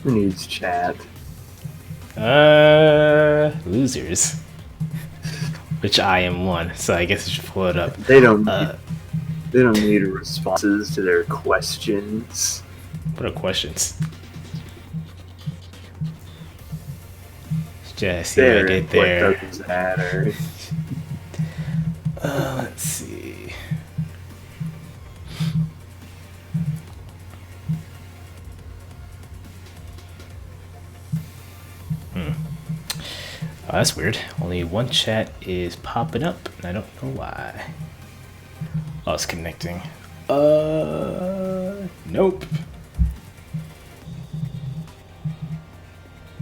Who needs chat? Losers. Which I am one, so I guess I should pull it up. They don't need. Uh, They don't need responses to their questions. what are questions? Just see what I did there. What doesn't matter. Let's see. Oh, that's weird. Only one chat is popping up, and I don't know why. Oh, it's connecting. Nope.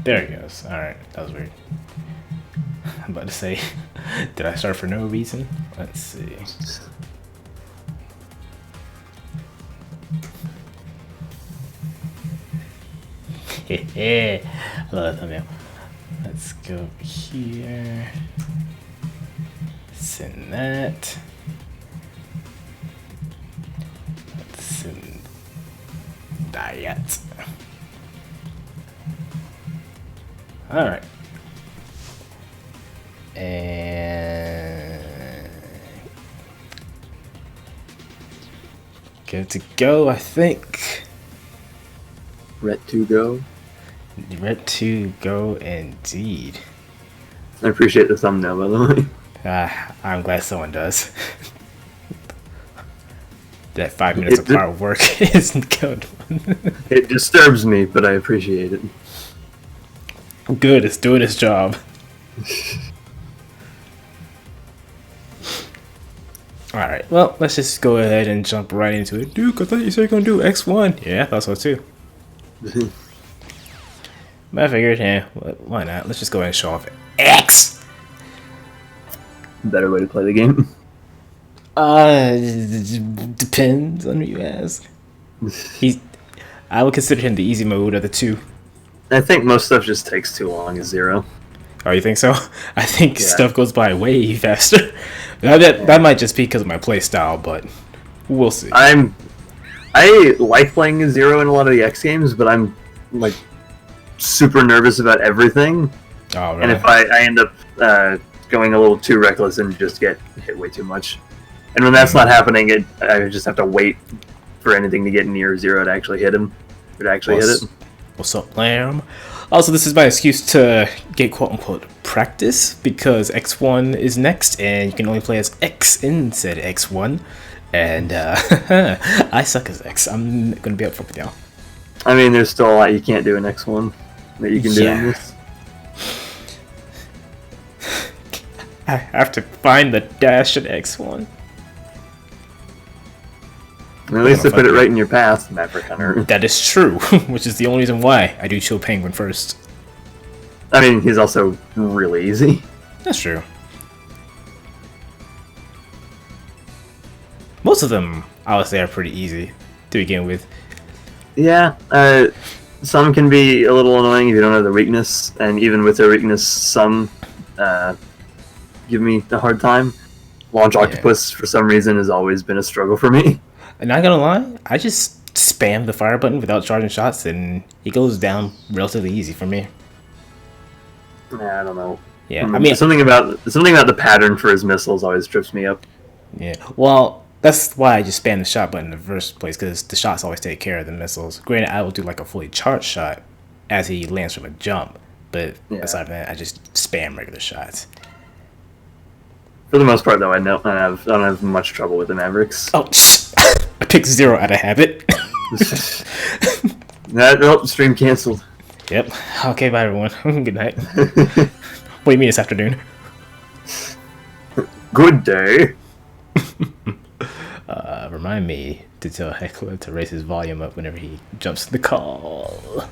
There it goes. Alright, that was weird. I'm about to say, did I start for no reason? Let's see. I love that thumbnail. Let's go here. Send that. Let's send that. Alright. And good to go, I think. Ret to go. Red to go indeed. I appreciate the thumbnail, by the way. I'm glad someone does. That 5 minutes of hard work isn't good. It disturbs me, but I appreciate it. Good, it's doing its job. Alright, well, let's just go ahead and jump right into it. Duke, I thought you said you're gonna do X1. Yeah, I thought so too. But I figured, yeah, why not? Let's just go ahead and show off X! Better way to play the game. Depends on who you ask. I would consider him the easy mode of the two. I think most stuff just takes too long as Zero. Oh, you think so? I think stuff goes by way faster. That might just be because of my play style, but we'll see. I like playing as Zero in a lot of the X games, but I'm like super nervous about everything. Oh, really? And if I end up going a little too reckless and just get hit way too much. And when that's not happening, I just have to wait for anything to get near Zero to actually hit him. Or to actually hit it. What's up, Lamb? Also, this is my excuse to get quote-unquote practice, because X1 is next, and you can only play as X in said X1. And I suck as X. I'm going to be upfront with y'all. I mean, there's still a lot you can't do in X1 that you can do in this. I have to find the dash in X1. At least they put it right in your path, Maverick Hunter. That is true, which is the only reason why I do Chill Penguin first. I mean, he's also really easy. That's true. Most of them, I would say, are pretty easy to begin with. Yeah, some can be a little annoying if you don't have the weakness, and even with their weakness, some give me a hard time. Launch Octopus, for some reason, has always been a struggle for me. And not gonna lie, I just spam the fire button without charging shots, and he goes down relatively easy for me. Nah, I don't know. Yeah, I mean, something about the pattern for his missiles always trips me up. Yeah, well, that's why I just spam the shot button in the first place, because the shots always take care of the missiles. Granted, I will do like a fully charged shot as he lands from a jump, but aside from that, I just spam regular shots. For the most part, though, I don't have much trouble with the Mavericks. Oh, I picked Zero out of habit. Stream canceled. Yep. Okay, bye everyone. Good night. What do you mean it's afternoon? Good day. Remind me to tell Heckler to raise his volume up whenever he jumps to the call.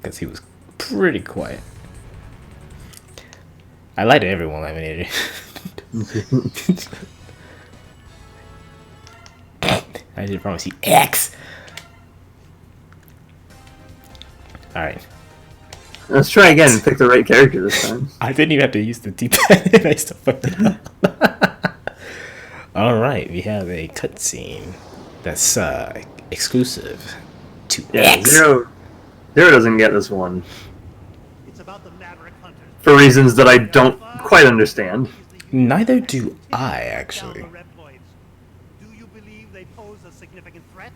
Because he was pretty quiet. I lied to everyone laminated. I did promise you X. Alright. Let's try again and pick the right character this time. I didn't even have to use the D-pad. I still fucked it up. Alright, we have a cutscene that's exclusive to X. Zero doesn't get this one. It's about the Maverick Hunters. For reasons that I don't quite understand. Neither do I, actually. Do you believe they pose a significant threat?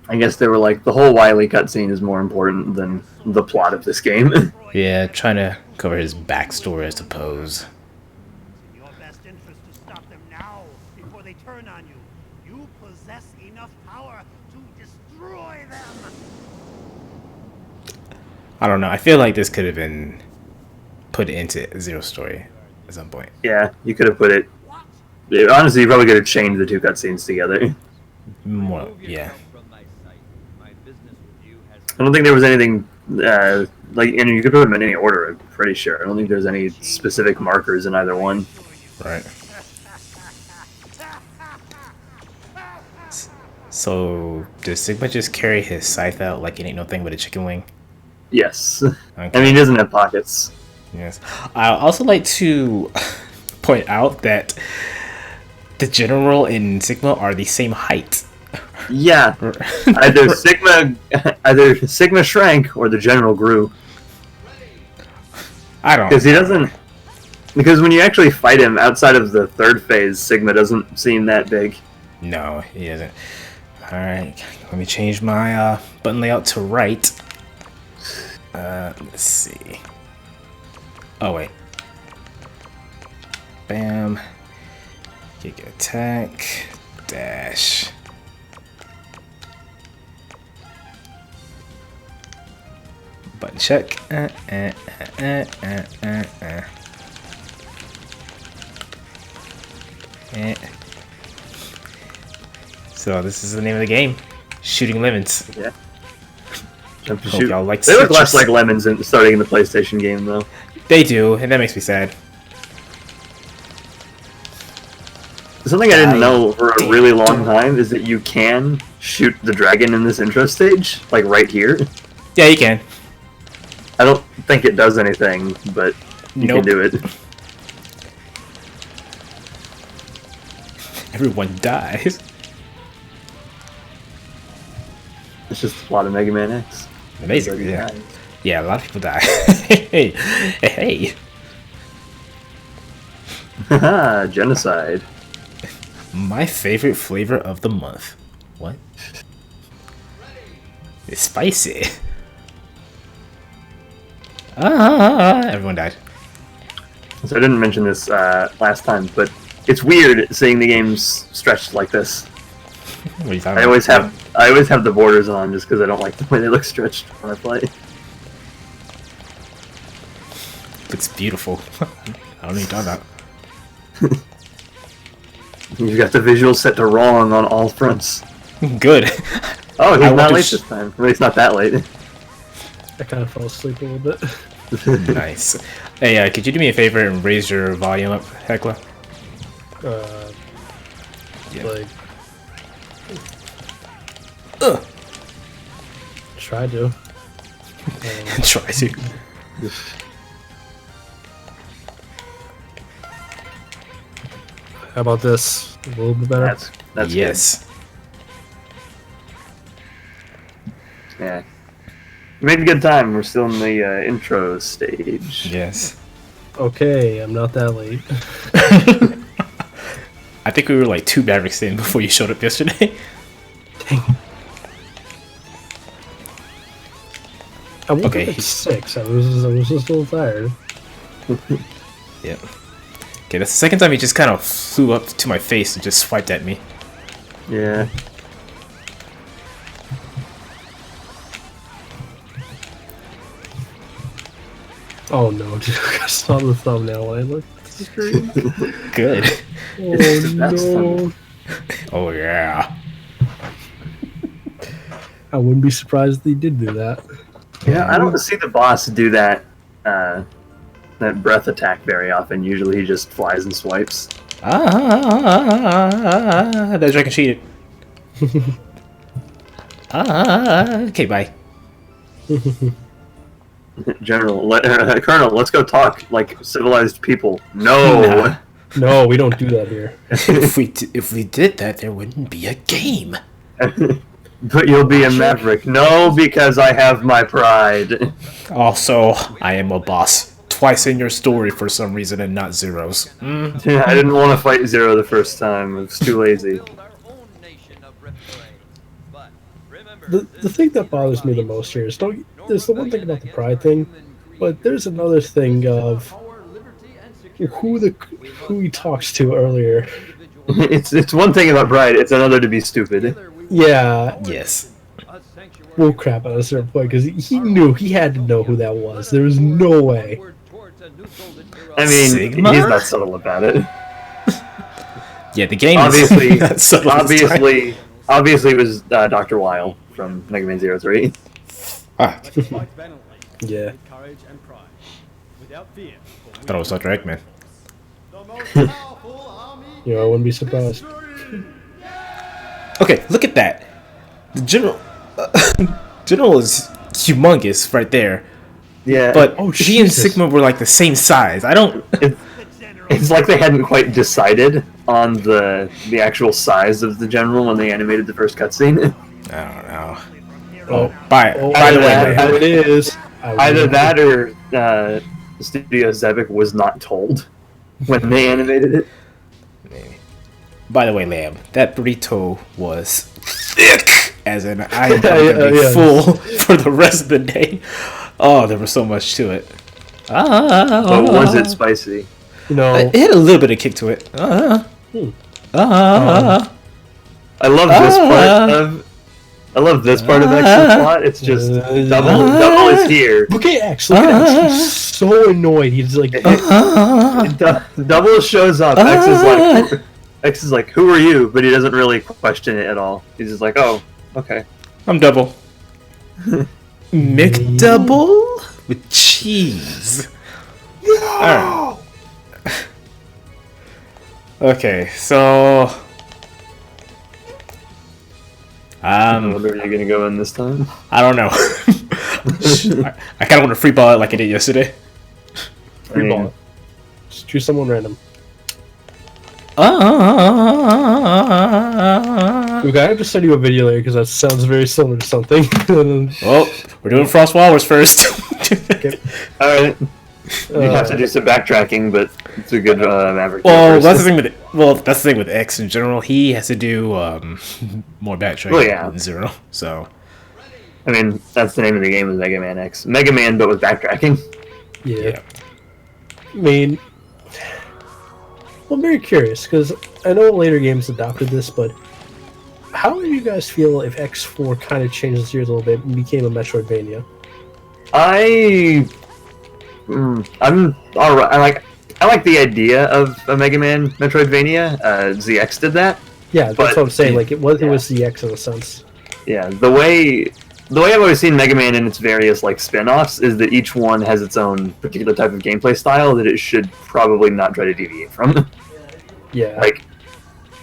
I guess they were like, the whole Wily cutscene is more important than the plot of this game. Yeah, trying to cover his backstory, I suppose. It's in your best interest to stop them now, before they turn on you. You possess enough power to destroy them. I don't know. I feel like this could have been put into Zero's story at some point. Yeah, you could have put it... Honestly, you probably could have chained the two cutscenes together. More, yeah. I don't think there was anything... like, and you could put them in any order, I'm pretty sure. I don't think there's any specific markers in either one. Right. So, does Sigma just carry his scythe out like it ain't no thing but a chicken wing? Yes. Okay. I mean, he doesn't have pockets. Yes. I also like to point out that the general and Sigma are the same height. Yeah. either Sigma shrank or the general grew. I don't Because he doesn't... Because when you actually fight him outside of the third phase, Sigma doesn't seem that big. No, he isn't. Alright, let me change my button layout to right. Let's see. Oh, wait. Bam. Kick attack. Dash. Button check. Eh. So this is the name of the game. Shooting lemons. Yeah. Jump to Hope shoot. y'all like They look less citrus. like lemons starting in the PlayStation game, though. They do, and that makes me sad. Something I didn't know for a really long time is that you can shoot the dragon in this intro stage, like right here. Yeah, you can. I don't think it does anything, but you Nope. can do it. Everyone dies. It's just the plot of Mega Man X. Amazing, yeah. Yeah, a lot of people die. hey. Haha, genocide. My favorite flavor of the month. What? It's spicy. Everyone died. So I didn't mention this last time, but it's weird seeing the games stretched like this. What are you talking I always have the borders on just because I don't like the way they look stretched when I play. Looks beautiful. I don't know what you're talking about. You've got the visuals set to wrong on all fronts. Good. Oh, he's I not want to late this time. At least not that late. I kind of fell asleep a little bit. Nice. Hey, could you do me a favor and raise your volume up, Hecla? Yeah. Like, try to. Try to. How about this? A little bit better. That's Yes. good. Yeah. We made a good time. We're still in the intro stage. Yes. Okay, I'm not that late. I think we were like 2 Mavericks in before you showed up yesterday. I woke Okay, up at he's- 6. I was just a little tired. Yep. Okay, that's the second time he just kind of flew up to my face and just swiped at me. Yeah. Oh no, dude, I saw the thumbnail when I looked at the screen. Good. Oh That's no. Oh yeah. I wouldn't be surprised if they did do that. Yeah, I don't see the boss do that that breath attack very often. Usually he just flies and swipes. That dragon cheated. Okay, bye. Colonel, let's go talk like civilized people. No. Nah. No, we don't do that here. If we did that, there wouldn't be a game. But you'll be a maverick. No, because I have my pride. Also, I am a boss. Twice in your story for some reason and not Zero's. Yeah, I didn't want to fight Zero the first time. I was too lazy. The thing that bothers me the most here is there's the one thing about the pride thing, but there's another thing of who he talks to earlier. It's one thing about pride. It's another to be stupid. Yeah, Yes. well, crap at a certain point because he had to know who that was. There was no way. I mean, Sigma? he's not subtle about it. Yeah, the game Obviously, is not subtle this time. obviously, it was Dr. Weil from Mega Man 03. Ah, Yeah. I thought it was Dr. Eggman. You know, I wouldn't be surprised. Okay, look at that. The general, general is humongous right there. Yeah, But Oh, he and Jesus. Sigma were like the same size. I don't. it's like they hadn't quite decided on the actual size of the general when they animated the first cutscene. I don't know. Oh, By the way, there it is. Either that or Studio Zebek was not told when they animated it. By the way, Lamb, that burrito was thick, as in I am gonna be Yeah. full for the rest of the day. Oh, there was so much to it. But was it spicy? You know, It had a little bit of kick to it. I love this part of X's plot. It's just double is here. look at X. Look at X. He's so annoyed. He's like, Double shows up. X is like, who are you? But he doesn't really question it at all. He's just like, oh, okay. I'm double. McDouble with cheese. Alright. Okay, so I wonder where you're gonna go in this time. I don't know. I kind of want to free ball it like I did yesterday. free ball. Just choose someone random. Okay, I have to send you a video later because that sounds very similar to something. Well, we're doing Frost Walrus first. Okay. Alright. You have to do some backtracking, but it's a good Maverick. Well, that's the thing with X in general. He has to do more backtracking than Zero. So, I mean, that's the name of the game is Mega Man X. Mega Man, but with backtracking. Yeah. I mean, I'm very curious because I know later games adopted this, but how do you guys feel if X4 kind of changed its gears a little bit and became a Metroidvania? I'm alright. I like the idea of a Mega Man Metroidvania. ZX did that. Yeah, that's But- what I'm saying. Like it was ZX in a sense. Yeah, the way I've always seen Mega Man in its various like spin-offs is that each one has its own particular type of gameplay style that it should probably not try to deviate from. Yeah.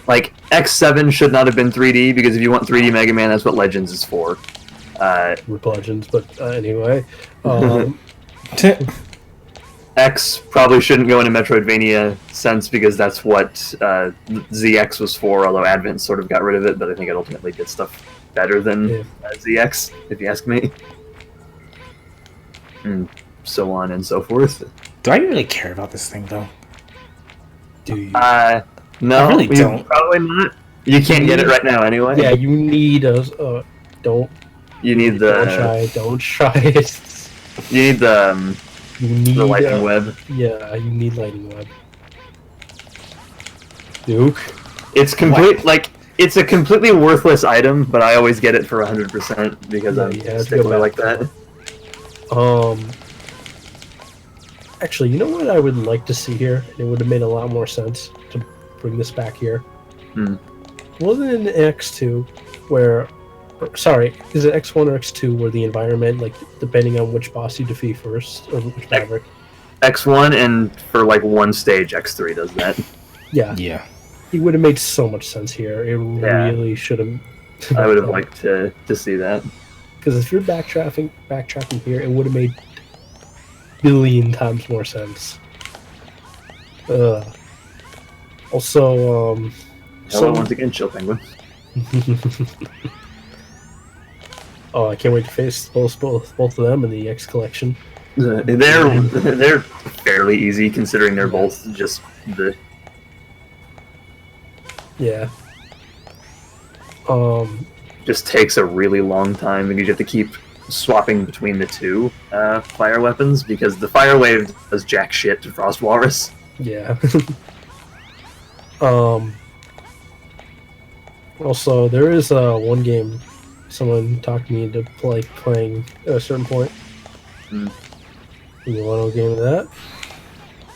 Like X7 should not have been 3D because if you want 3D Mega Man, that's what Legends is for. With Legends, but anyway. X probably shouldn't go into Metroidvania sense because that's what ZX was for, although Advent sort of got rid of it, but I think it ultimately did stuff better than ZX, if you ask me. And so on and so forth. do I really care about this thing though? Do you? No, I really don't. Probably not. You can't get it right now anyway. Yeah, you need don't You need don't try it. You need the You need the lightning web. Yeah, you need lightning web. Duke. It's it's a completely worthless item, but I always get it for 100% because I'm a stickler like that. Actually, you know what I would like to see here? It would have made a lot more sense to bring this back here. Wasn't it in X2 where... Sorry, is it X1 or X2 where the environment, like, depending on which boss you defeat first, or which Maverick? X1 and for like one stage, X3 does that. Yeah. Yeah. It would have made so much sense here. It really should have... I would have liked to see that. Because if you're backtracking here, it would have made billion times more sense. Also, Hello once again, Chill Penguin. Oh, I can't wait to face both of them in the X collection. They're fairly easy considering they're both just the. Yeah. Just takes a really long time because you have to keep swapping between the two fire weapons because the fire wave does jack shit to Frost Walrus. Yeah. Also, there is one game someone talked me into playing at a certain point. You want a game of that?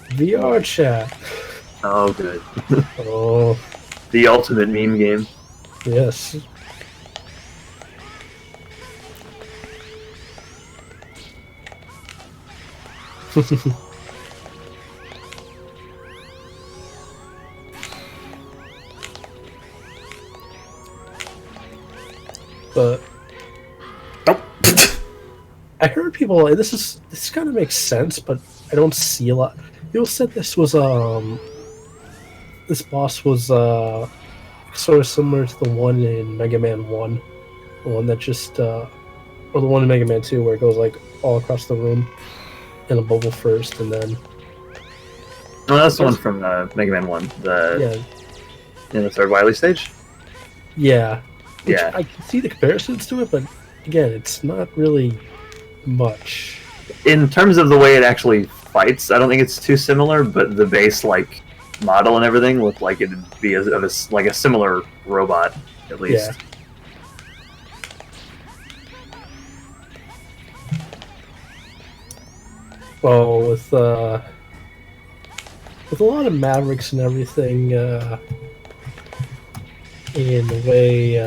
VR chat. Oh, good. Oh, The ultimate meme game. yes. But I heard people. This kind of makes sense, but I don't see a lot. People said this was this boss was sort of similar to the one in Mega Man 1, the one that just or the one in Mega Man 2 where it goes like all across the room in a bubble first, and then. Oh, that's the one from Mega Man 1. In the third Wily stage. Yeah. Which Yeah. I can see the comparisons to it, but again, it's not really much. In terms of the way it actually fights, I don't think it's too similar, but the base like model and everything looked like it'd be like a similar robot, at least. Yeah. Well, with a lot of Mavericks and everything, in the way,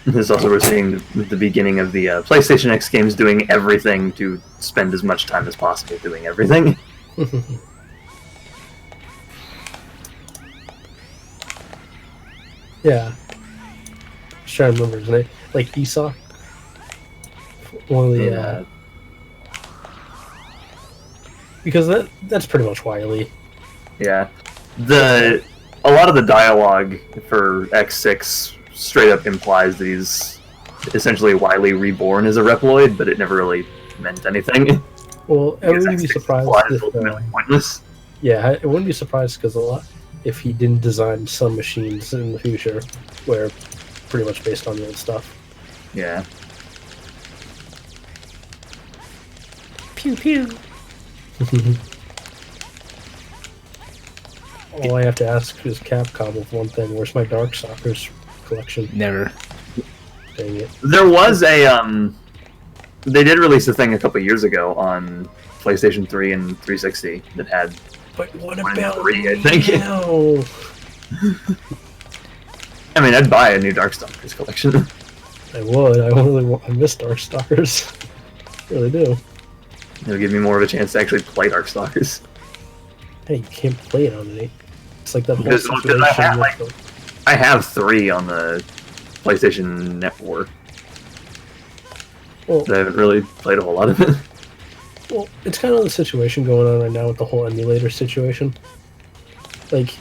This is also we're seeing the beginning of the PlayStation X games doing everything to spend as much time as possible doing everything. yeah. Just trying to remember his name. Like Esau? One of the, because that's pretty much Wily. Yeah. A lot of the dialogue for X6 straight up implies that he's essentially Wily reborn as a Reploid, but it never really meant anything. Well, I wouldn't be surprised if, ultimately pointless. yeah, I wouldn't be surprised because if he didn't design some machines in the future where pretty much based on the old stuff. Yeah. Pew pew. All I have to ask is Capcom of one thing. Where's my Darkstalkers collection? Never. Dang it. There was a they did release a thing a couple years ago on PlayStation 3 and 360 that had But what one and about three, I think. now? I mean, I'd buy a new Darkstalkers collection. I would. I miss Darkstalkers. Really do. It'll give me more of a chance to actually play Darkstalkers. Hey, you can't play it on it. It's like that whole Because situation. I have 3 on the PlayStation Network. Well, I haven't really played a whole lot of it. Well, it's kind of the situation going on right now with the whole emulator situation. Like,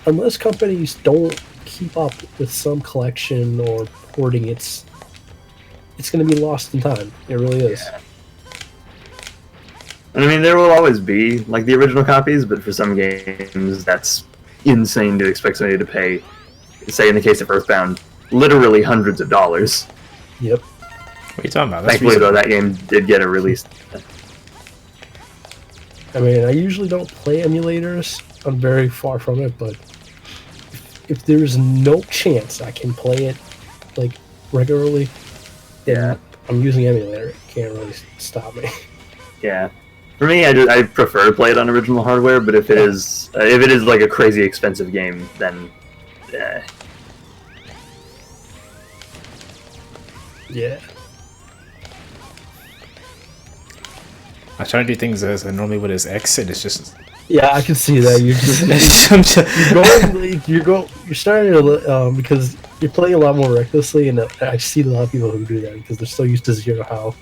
unless companies don't keep up with some collection or porting, it's going to be lost in time. It really is. Yeah. And I mean, there will always be like the original copies, but for some games, that's insane to expect somebody to pay. Say, in the case of Earthbound, literally hundreds of dollars. Yep. What are you talking about? That's Thankfully, though, reasonable. that game did get a release. I mean, I usually don't play emulators. I'm very far from it, but if there's no chance I can play it like regularly, then I'm using emulator. It can't really stop me. Yeah. For me, I prefer to play it on original hardware, but if it is like a crazy expensive game, then Yeah. I try to do things as I normally would as X, and it's just Yeah, I can see that. You're just you're starting to because you're playing a lot more recklessly, and I see a lot of people who do that because they're so used to Zero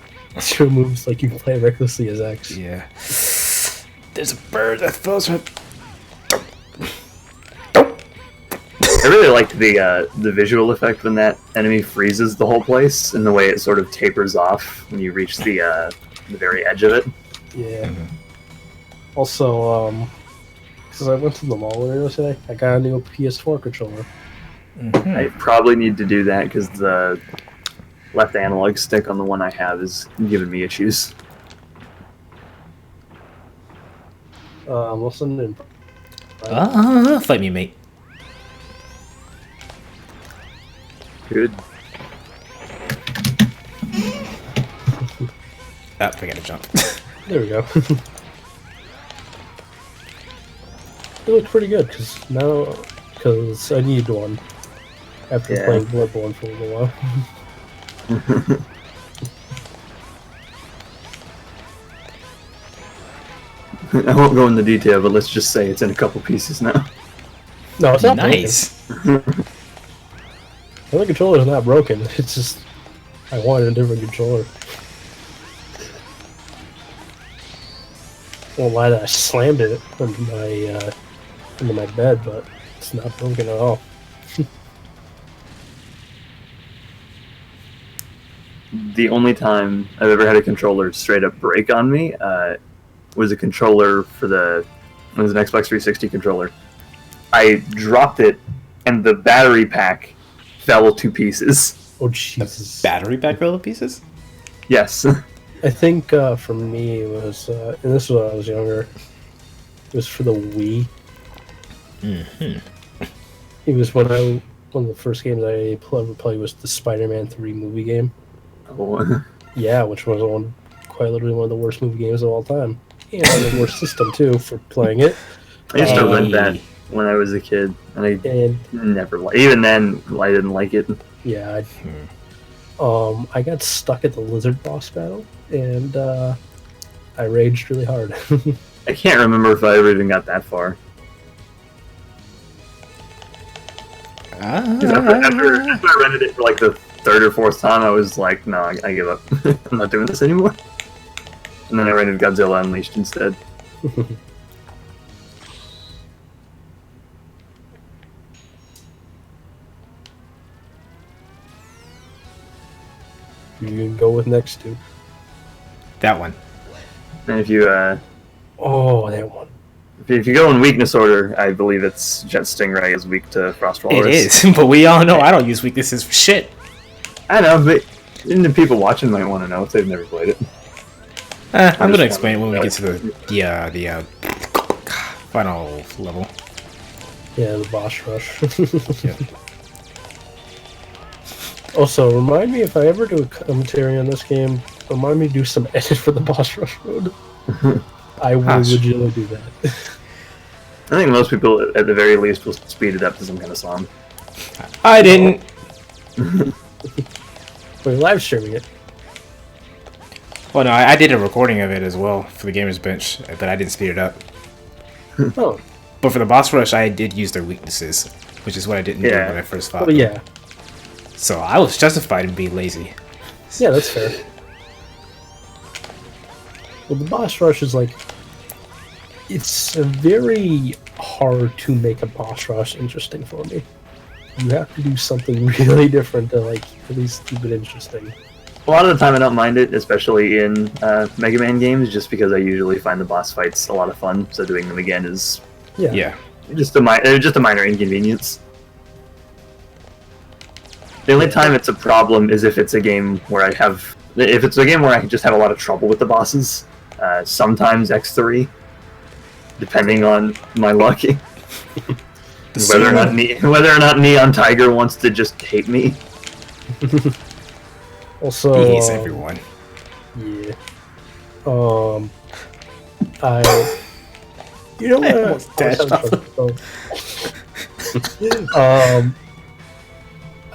moves. Like you can play recklessly as X. yeah. There's a bird that throws her. I really liked the visual effect when that enemy freezes the whole place, and the way it sort of tapers off when you reach the very edge of it. Yeah. Also, because I went to the mall earlier today, I got a new PS4 controller. I probably need to do that because the left analog stick on the one I have is giving me issues. I'm listening. Fight me, mate. Good. I gotta jump. There we go. It looks pretty good because I need one after playing Bloodborne for a little while. I won't go into detail, but let's just say it's in a couple pieces now. No, it's not Nice. broken. The controller is not broken. It's just I wanted a different controller. Won't lie that I slammed it into my bed, but it's not broken at all. The only time I've ever had a controller straight up break on me was a controller for it was an Xbox 360 controller. I dropped it, and the battery pack fell to pieces. Oh Jesus! Battery pack roll of pieces? Yes. I think for me it was, and this was when I was younger. It was for the Wii. It was one of the first games I ever played was the Spider-Man 3 movie game. Oh. Yeah, which was quite literally one of the worst movie games of all time, and on the worst system too for playing it. I used to rent that when I was a kid, and I never liked. Even then, I didn't like it. Yeah, I got stuck at the lizard boss battle, and I raged really hard. I can't remember if I ever even got that far. 'Cause after I rented it for like the third or fourth time, I was like, no, I give up. I'm not doing this anymore. And then I rented Godzilla Unleashed instead. You can go with next to. That one. And if you Oh, that one. if you go in weakness order, I believe it's Jet Stingray is weak to Frost Walrus. It is, but we all know I don't use weaknesses for shit. I know, but the people watching might want to know if they've never played it. I'm gonna explain when we get to the final level. Yeah, the boss rush. Yeah. Also, remind me if I ever do a commentary on this game, remind me to do some edit for the boss rush mode. I will legitimately do that. I think most people, at the very least, will speed it up to some kind of song. I didn't. We're live streaming it. Well, no, I did a recording of it as well for the Gamers Bench, but I didn't speed it up. Oh. But for the boss rush, I did use their weaknesses, which is what I didn't do when I first fought them. Yeah. So I was justified in being lazy. Yeah, that's fair. Well, the boss rush is like... It's very hard to make a boss rush interesting for me. You have to do something really different to, like, at least keep it interesting. A lot of the time I don't mind it, especially in Mega Man games, just because I usually find the boss fights a lot of fun, so doing them again is just a minor inconvenience. The only time it's a problem is if it's a game where I just have a lot of trouble with the bosses. Sometimes X3, depending on my luck. whether or not Neon Tiger wants to just hate me. Also, he hates everyone. Yeah. You know what?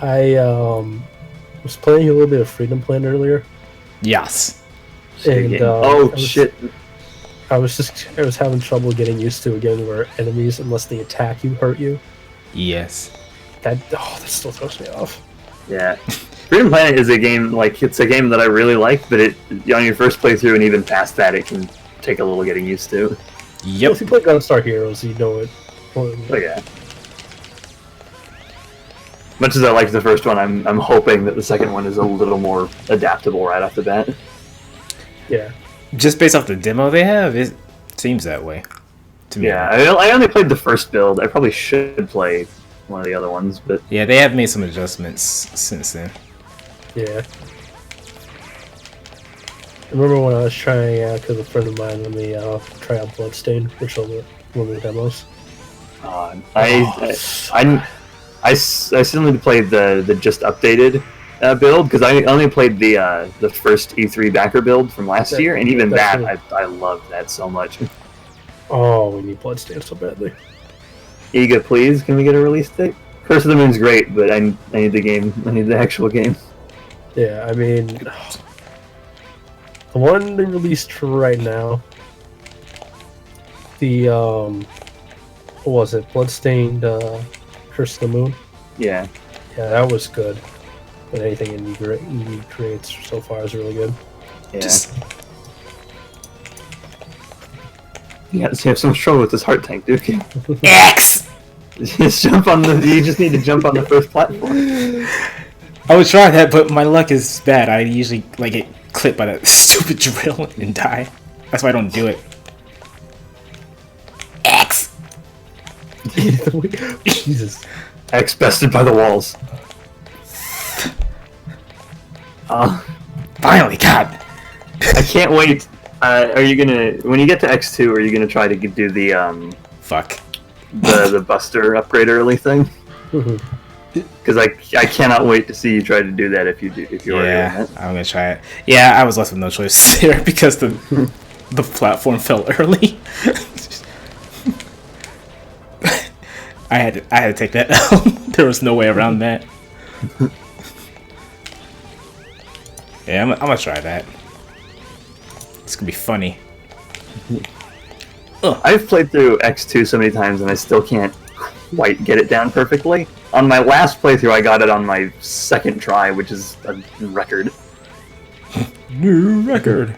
I was playing a little bit of Freedom Plan earlier. Yes. And, shit. I was having trouble getting used to again where enemies, unless they attack you, hurt you. Yes. That still throws me off. Yeah. Freedom Planet is a game, it's a game that I really like, but on your first playthrough and even past that, it can take a little getting used to. Yep. If you play Gunstar Heroes, you know it. Oh yeah. Much as I liked the first one, I'm hoping that the second one is a little more adaptable right off the bat. Yeah. Just based off the demo they have, it seems that way to me. Yeah, I only played the first build. I probably should play one of the other ones, but Yeah, they have made some adjustments since then. Yeah. I remember when I was trying out because a friend of mine let me try out Bloodstain, which are one of the demos. I still need to play the just updated build because I only played the first E3 backer build from last year, and even that I loved that so much. Oh, we need Bloodstain so badly. Iga, please, can we get a release date? Curse of the Moon's great, but I need the game. I need the actual game. Yeah, I mean, the one they released right now, the what was it? Bloodstained Curse of the Moon. Yeah. Yeah, that was good. But anything Indie creates so far is really good. Yeah. You have so much trouble with this heart tank, dude. X! Just jump on the. You just need to jump on the first platform. I would try that, but my luck is bad. I usually get clipped by that stupid drill and die. That's why I don't do it. X! Jesus. X bested by the walls. Finally, God! I can't wait. Are you gonna, when you get to X2, are you gonna try to do the Fuck. the Buster upgrade early thing? Because I cannot wait to see you try to do that if you are doing it. I'm gonna try it. Yeah, I was left with no choice there because the platform fell early. I had to take that out. There was no way around that. Yeah, I'm gonna try that. It's gonna be funny. I've played through X2 so many times and I still can't quite get it down perfectly. On my last playthrough, I got it on my second try, which is a record. New record.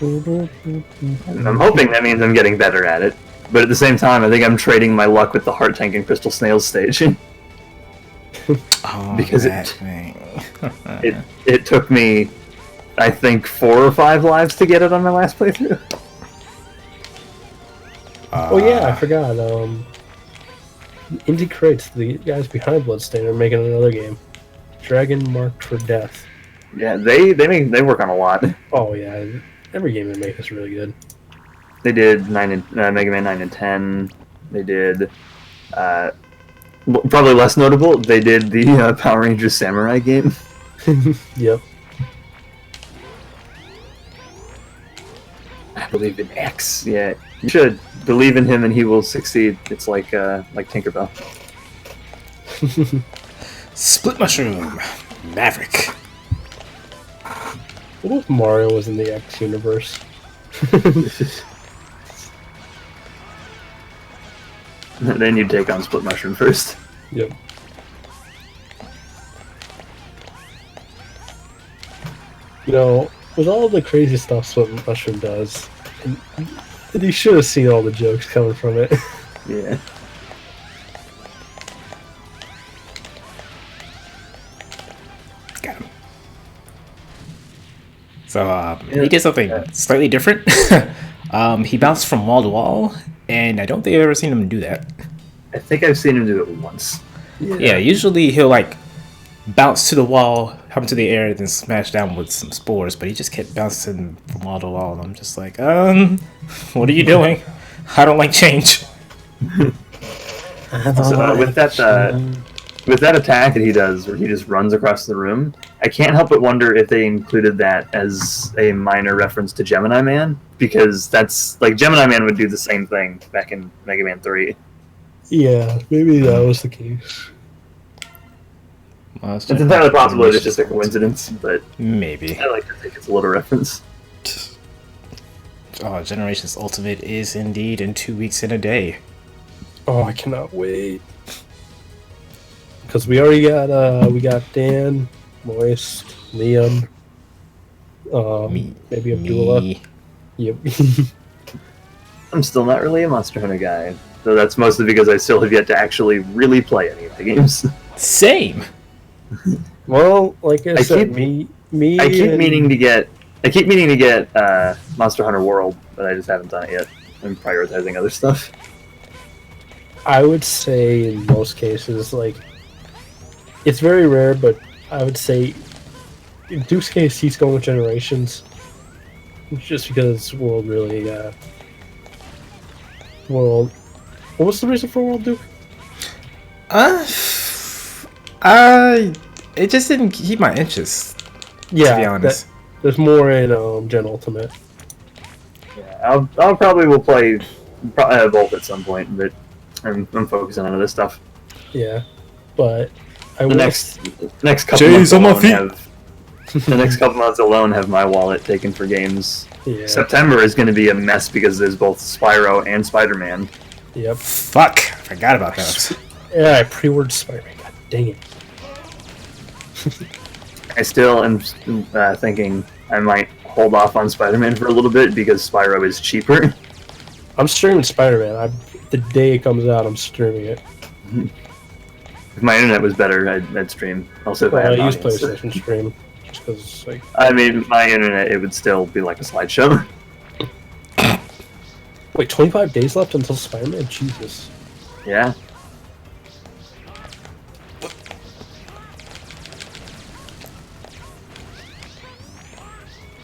And I'm hoping that means I'm getting better at it. But at the same time, I think I'm trading my luck with the Heart Tank and Crystal Snails stage. Oh, because that thing. it took me, I think, 4 or 5 lives to get it on my last playthrough. Oh yeah, I forgot. Indie Crates, the guys behind Bloodstain, are making another game. Dragon Marked for Death. Yeah, they work on a lot. Oh yeah, every game they make is really good. They did Mega Man 9 and 10. They did, probably less notable, they did the Power Rangers Samurai game. Yep. I believe in X. Yeah, you should believe in him and he will succeed. It's like Tinkerbell. Split Mushroom. Maverick. What if Mario was in the X universe? Then you take on Split Mushroom first. Yep. You know, with all the crazy stuff Split Mushroom does, you should have seen all the jokes coming from it. Yeah. Got him. So, he did something slightly different. He bounced from wall to wall, and I don't think I've ever seen him do that. I think I've seen him do it once. Yeah, usually he'll bounce to the wall, hop into the air, then smash down with some spores, but he just kept bouncing from wall to wall, and I'm just like, what are you doing? I don't like change. So, with that attack that he does, where he just runs across the room, I can't help but wonder if they included that as a minor reference to Gemini Man, because that's like Gemini Man would do the same thing back in Mega Man 3. Yeah, maybe that was the case. Well, It's entirely possible it's just a coincidence, but maybe. I like to think it's a little reference. Oh, Generations Ultimate is indeed in 2 weeks and a day. Oh, I cannot wait. Because we already got Dan, Moist, Liam, maybe Abdullah. Me. Yep. I'm still not really a Monster Hunter guy. So that's mostly because I still have yet to actually really play any of the games. Same. Well, like I said, I keep meaning to get Monster Hunter World, but I just haven't done it yet. I'm prioritizing other stuff. I would say in most cases, like, it's very rare, but I would say in Duke's case, he's going with Generations, just because World really, World. What was the reason for World, Duke? It just didn't keep my interest. Yeah, to be honest. There's more in Gen Ultimate. Yeah, I'll probably will play both at some point, but I'm focusing on other stuff. Yeah, but I The will. next couple months alone the next couple months alone have my wallet taken for games. Yeah. September is going to be a mess because there's both Spyro and Spider-Man. Yep. Fuck, I forgot about those. Yeah, I pre-ordered Spider-Man. God dang it. I still am thinking I might hold off on Spider-Man for a little bit because Spyro is cheaper. I'm streaming Spider-Man. The day it comes out, I'm streaming it. If my internet was better, I'd stream. Also, if I use audience. PlayStation Stream just because, like. I mean, my internet, it would still be like a slideshow. Wait, 25 days left until Spider-Man? Jesus. Yeah.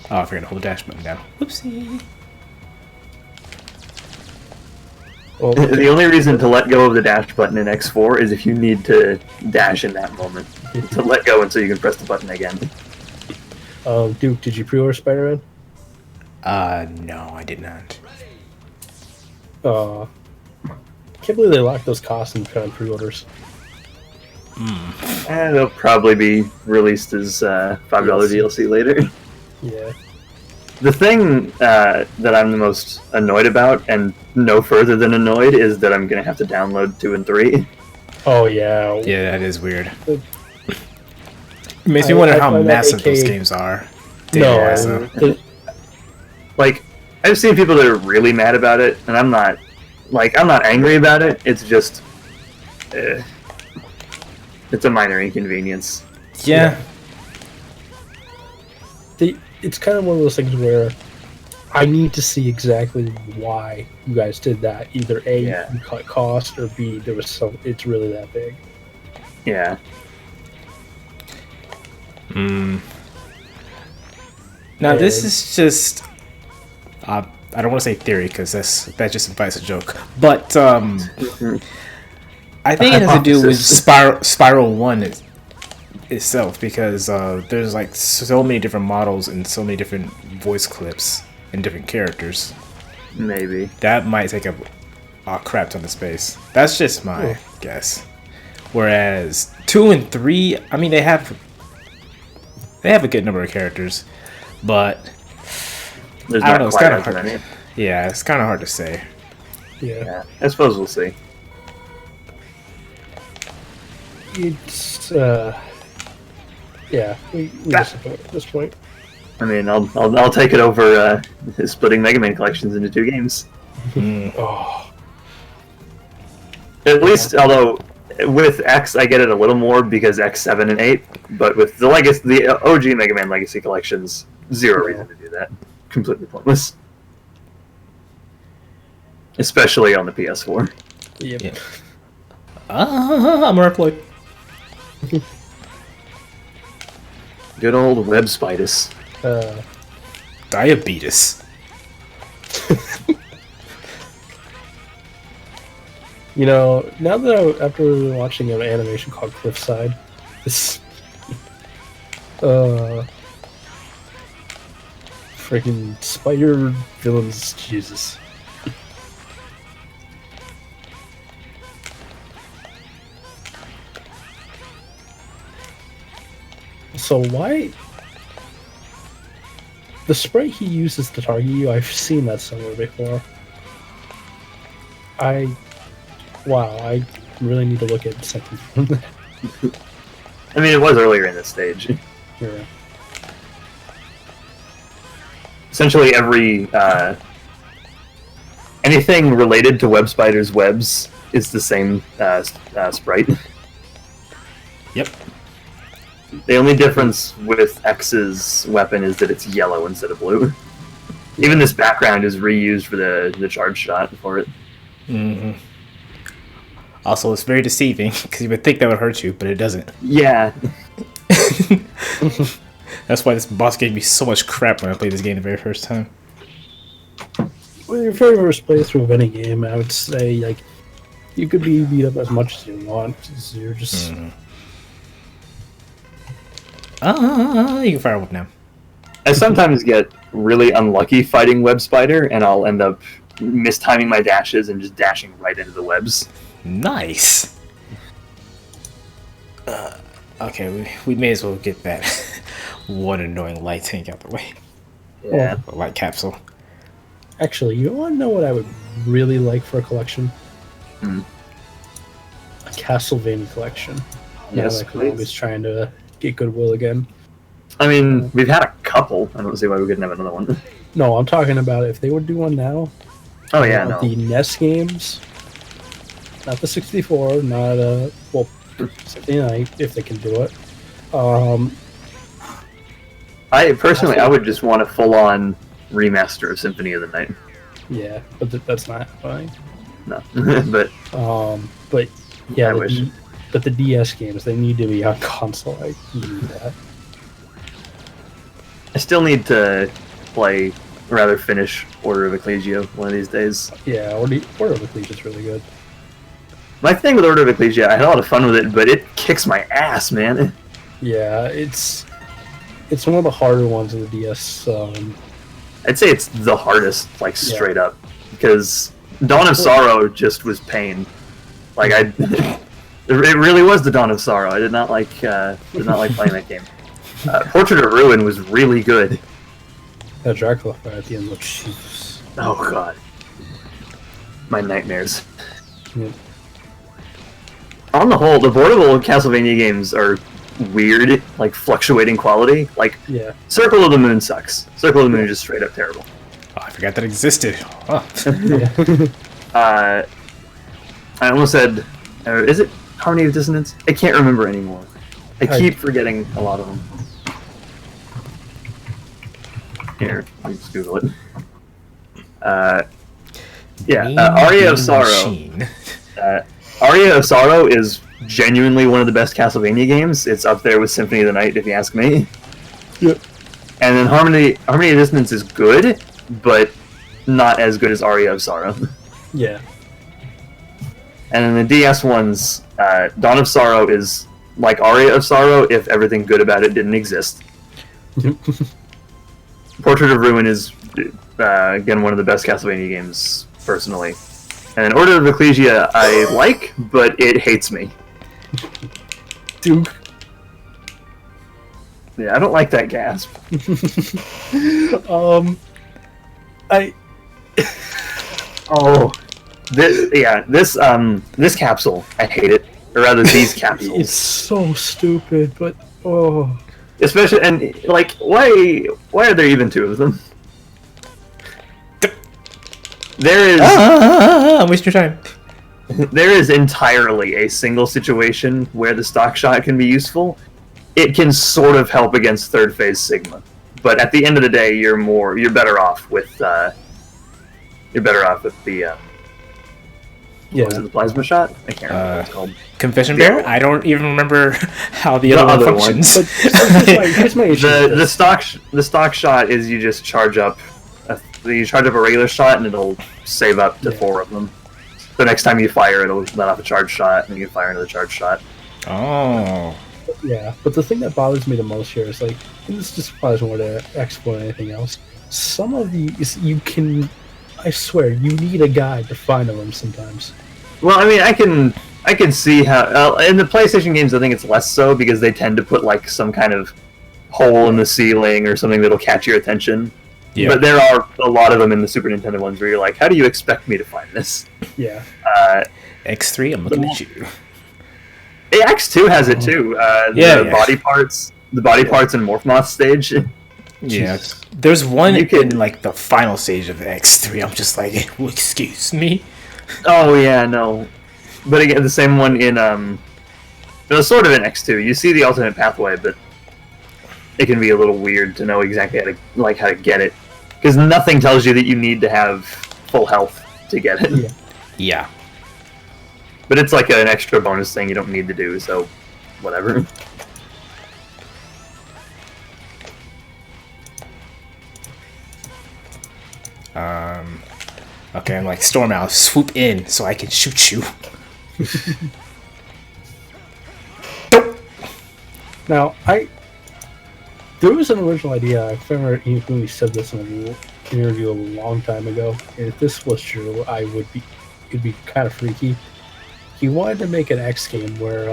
Oh, I forgot to hold the dash button down. Whoopsie. Well, The only reason to let go of the dash button in X4 is if you need to dash in that moment. To let go until you can press the button again. Duke, did you pre-order Spider-Man? No, I did not. Can't believe they locked those costs in kind of pre-orders. They'll probably be released as $5 DLC later. Yeah. The thing that I'm the most annoyed about, and no further than annoyed, is that I'm going to have to download 2 and 3. Oh, yeah. Yeah, that is weird. It makes me wonder how massive those games are. Like, I've seen people that are really mad about it, and I'm not angry about it. It's just, it's a minor inconvenience. Yeah. It's kind of one of those things where I need to see exactly why you guys did that. Either A, you cut cost, or B, there was it's really that big. Yeah. Now this is just I don't want to say theory because that just invites a joke, but I think it has to do with Spiral 1 itself, because there's like so many different models and so many different voice clips and different characters. Maybe that might take up a crap ton of space. That's just my guess. Whereas 2 and 3, I mean, they have a good number of characters, but there's I don't know. It's kind of hard. hard. Yeah, it's kind of hard to say. Yeah, I suppose we'll see. It's yeah, we disappoint at this point. I mean, I'll take it over splitting Mega Man collections into 2 games. Oh. At least, although with X I get it a little more because X 7 and 8, but with the OG Mega Man Legacy collections, zero reason to do that. Completely pointless. Especially on the PS4. Yep. Yeah. I'm reploid. Good old web spiders. Diabetes. You know, now that after watching an animation called Cliffside, this freaking spider villains, Jesus. So why the spray he uses to target you? I've seen that somewhere before. I really need to look at something from that. I mean, it was earlier in this stage. Yeah. Essentially, every anything related to Web Spider's webs is the same sprite. Yep. The only difference with X's weapon is that it's yellow instead of blue. Even this background is reused for the charge shot for it. Mm-hmm. Also, it's very deceiving because you would think that would hurt you, but it doesn't. Yeah. That's why this boss gave me so much crap when I played this game the very first time. Well, your very first playthrough of any game, I would say, like, you could be beat up as much as you want. You're just... You can fire up now. I sometimes get really unlucky fighting Web Spider, and I'll end up mistiming my dashes and just dashing right into the webs. Nice. Okay, we may as well get that one annoying light tank out the way. Yeah. A light capsule. Actually, you want to know what I would really like for a collection? Hmm. A Castlevania collection. Yes, Now that Konami's please. trying to get goodwill again. I mean, we've had a couple. I don't see why we couldn't have another one. No, I'm talking about if they would do one now. Oh yeah, no. The NES games, not the 64, not Symphony of the Night, if they can do it. I would just want a full-on remaster of Symphony of the Night. Yeah, but that's not happening. No, but But yeah, I wish. But the DS games, they need to be on console. I need that. I still need to play, or rather finish Order of Ecclesia one of these days. Yeah, Order of Ecclesia is really good. My thing with Order of Ecclesia, I had a lot of fun with it, but it kicks my ass, man. Yeah, it's one of the harder ones in the DS. I'd say it's the hardest, like straight up, because Dawn of Sorrow just was pain. Like it really was the Dawn of Sorrow. I did not like playing that game. Portrait of Ruin was really good. That Dracula fight at the end looks Jesus. Oh god, my nightmares. Yeah. On the whole, the portable Castlevania games are weird, like fluctuating quality. Like Yeah. Circle of the Moon sucks. Circle of the Moon is just straight up terrible. Oh, I forgot that existed. Oh. Yeah. I almost said, is it Harmony of Dissonance? I can't remember anymore. I keep forgetting a lot of them. Here, let me just Google it. Aria of Sorrow. Aria of Sorrow is genuinely one of the best Castlevania games. It's up there with Symphony of the Night, if you ask me. Yep. And then Harmony of Dissonance is good, but not as good as Aria of Sorrow. Yeah. And then the DS ones, Dawn of Sorrow is like Aria of Sorrow if everything good about it didn't exist. Portrait of Ruin is, again, one of the best Castlevania games, personally. And then Order of Ecclesia I like, but it hates me. Duke. Yeah, I don't like that gasp. This capsule, I hate it. Or rather, these capsules. It's so stupid, but oh. Especially, and like, why are there even two of them? There is. I'm wasting your time. There is entirely a single situation where the stock shot can be useful. It can sort of help against third phase Sigma, but at the end of the day, you're better off with the what was it, the plasma shot? I can't remember what it's called. Confession Bear? I don't even remember how the other one functions. But here's my issue. The stock shot is you just charge up a regular shot and it'll save up to 4 of them. The next time you fire, it'll let off a charge shot, and you fire another charge shot. Oh. Yeah, but the thing that bothers me the most here is, like, and this just applies more to Expo than anything else, some of these, I swear, you need a guide to find them sometimes. Well, I mean, I can see how, in the PlayStation games, I think it's less so, because they tend to put, like, some kind of hole in the ceiling or something that'll catch your attention. Yeah. But there are a lot of them in the Super Nintendo ones where you're like, how do you expect me to find this? Yeah. X3, I'm looking at you. X2 has it too. The body parts and Morph Moth stage. Yeah, Jesus. there's one You could- in like the final stage of X3. I'm just like, excuse me. Oh yeah, no. But again, the same one in it was sort of in X2. You see the alternate pathway, but it can be a little weird to know exactly how to get it, because nothing tells you that you need to have full health to get it. Yeah. Yeah. But it's like an extra bonus thing you don't need to do, so whatever. Okay, I'm like, Storm Owl, swoop in so I can shoot you. Now, there was an original idea. I remember when we said this in an interview a long time ago. And if this was true, it'd be kind of freaky. He wanted to make an X game where,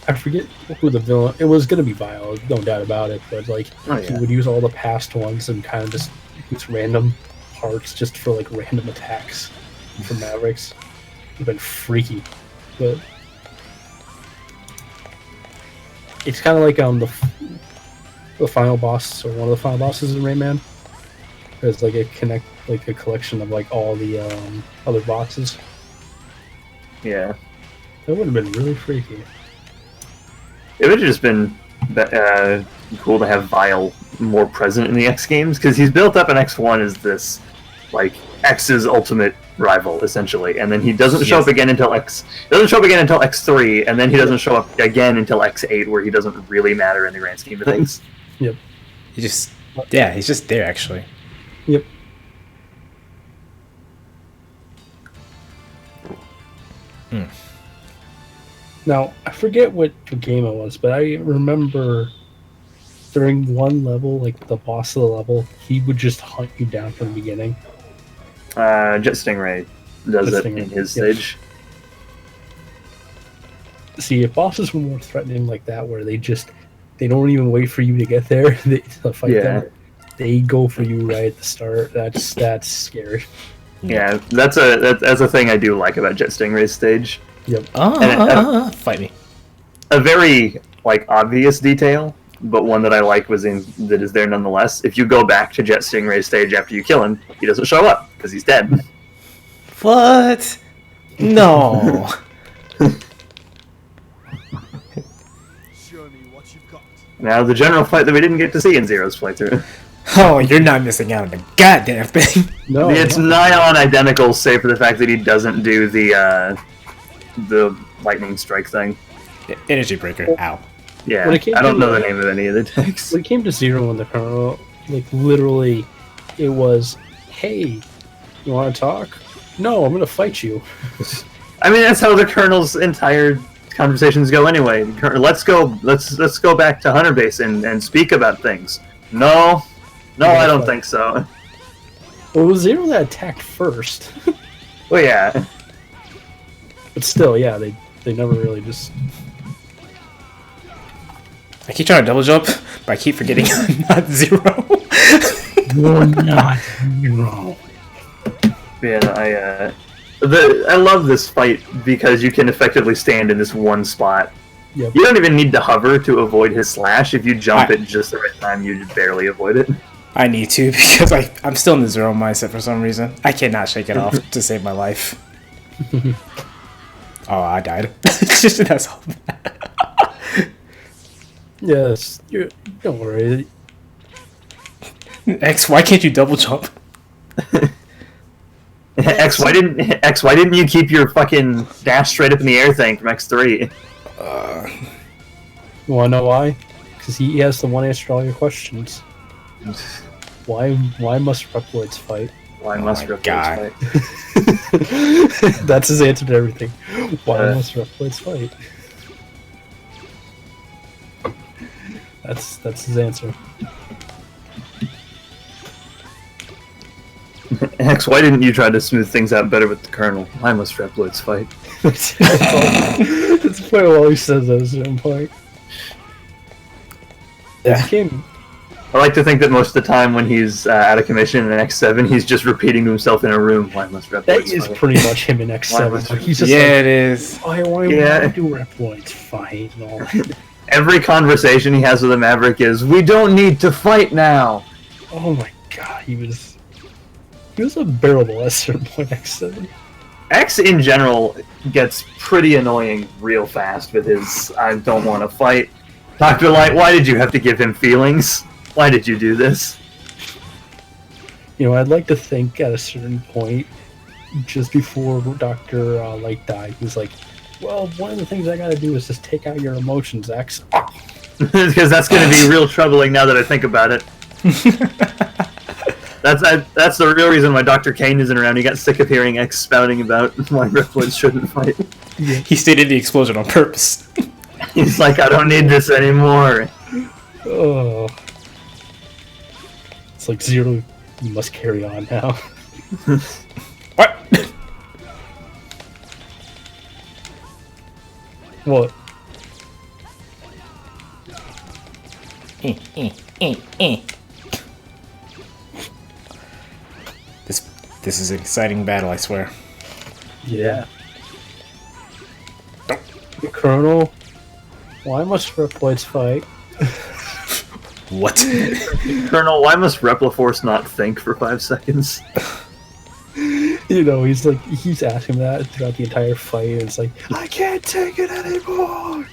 I forget who the villain. It was going to be Vile, no doubt about it. But like, he would use all the past ones and kind of just use random parts just for like random attacks from Mavericks. It'd been freaky, but it's kind of like the final boss, or one of the final bosses in Rayman. There's like a collection of like all the other bosses. Yeah. That would have been really freaky. It would have just been cool to have Vile more present in the X games, because he's built up in X1 as this, like, X's ultimate rival, essentially, and then he doesn't show up again until X3, and then he doesn't show up again until X8, where he doesn't really matter in the grand scheme of things. Yep. He's just there, actually. Yep. Now, I forget what game it was, but I remember during one level, like the boss of the level, he would just hunt you down from the beginning. Jet Stingray does it in his stage. See, if bosses were more threatening like that, where they don't even wait for you to get there to fight them, they go for you right at the start. That's scary. Yeah, that's a thing I do like about Jet Stingray's stage. Yep. Fight me. A very like obvious detail, but one that I like that is there nonetheless. If you go back to Jet Stingray's stage after you kill him, he doesn't show up because he's dead. What? No. Show me what you've got. Now the general fight that we didn't get to see in Zero's playthrough. Oh, you're not missing out on the goddamn thing. No, It's nigh on identical, save for the fact that he doesn't do the lightning strike thing. Energy breaker. Ow. Yeah, When it came I don't to know the the- name of any of the attacks. when it came to Zero in the Colonel, like literally, it was, "Hey, you want to talk? No, I'm gonna fight you." I mean, that's how the Colonel's entire conversations go anyway. Let's go back to Hunter Base and speak about things. No, I don't think so. Well, it was Zero that attacked first, Well, yeah. but still, yeah, they never really just. I keep trying to double jump, but I keep forgetting I'm not Zero. You're not Zero. Yeah, I love this fight because you can effectively stand in this one spot. Yep. You don't even need to hover to avoid his slash. If you jump at just the right time, you just barely avoid it. I need to because I'm still in the Zero mindset for some reason. I cannot shake it off to save my life. Oh, I died. That's all bad. Yes, don't worry. X, why can't you double jump? X, why didn't you keep your fucking dash straight up in the air thing from X3? You wanna know why? Because he has the one answer to all your questions. Why must Reploids fight? Why must my Reploids God. fight? That's his answer to everything. Why must Reploids fight? That's his answer. X, why didn't you try to smooth things out better with the Colonel? Why must Reploids fight? That's the point of all he says at a certain point. Yeah. I like to think that most of the time when he's out of commission in X7, he's just repeating to himself in a room, why must Reploids That is fight? pretty much him in Why X7. must- He's just Yeah, like, it is. why Yeah. do Reploids fight and all? Every conversation he has with the Maverick is, "We don't need to fight now." Oh my god, he was unbearable at a certain point. X7. X in general gets pretty annoying real fast with his "I don't want to fight." Dr. Light, why did you have to give him feelings? Why did you do this? You know, I'd like to think at a certain point, just before Dr. Light died, he was like, well, one of the things I gotta do is just take out your emotions, X. Because that's going to be real troubling now that I think about it. That's the real reason why Dr. Kane isn't around. He got sick of hearing X spouting about why Reploids shouldn't fight. He stated the explosion on purpose. He's like, I don't need this anymore. Oh. It's like Zero, you must carry on now. What? What? This is an exciting battle, I swear. Yeah. Colonel, why must Reploids fight? What? Colonel, why must Repliforce not think for 5 seconds? You know, he's asking that throughout the entire fight, and it's like, I can't take it anymore!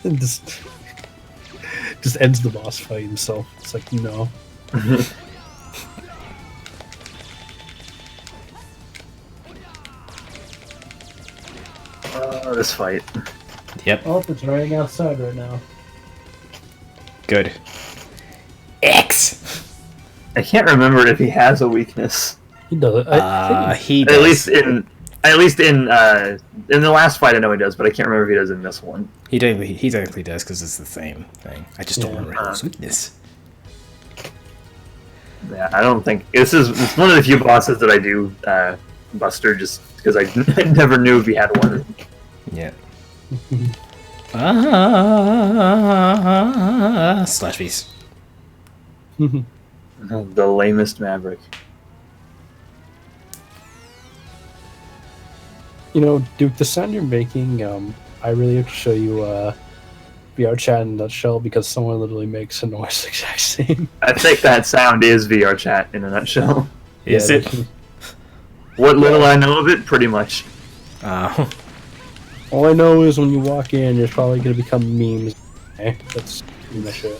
And just ends the boss fight himself. It's like, no. This fight. Yep. Oh, it's raining outside right now. Good. X! I can't remember if he has a weakness. He does. He does. At least in the last fight, I know he does, but I can't remember if he does in this one. He technically does because it's the same thing. I just don't remember his weakness. Yeah, I don't think it's one of the few bosses that I do Buster just because I never knew if he had one. Yeah. Slash beast. The lamest Maverick. You know, Duke, the sound you're making, I really have to show you VR chat in a nutshell because someone literally makes a noise the exact same. I think that sound is VR chat in a nutshell. Is it? What little I know of it, pretty much. All I know is when you walk in, you're probably going to become memes. That's pretty much it.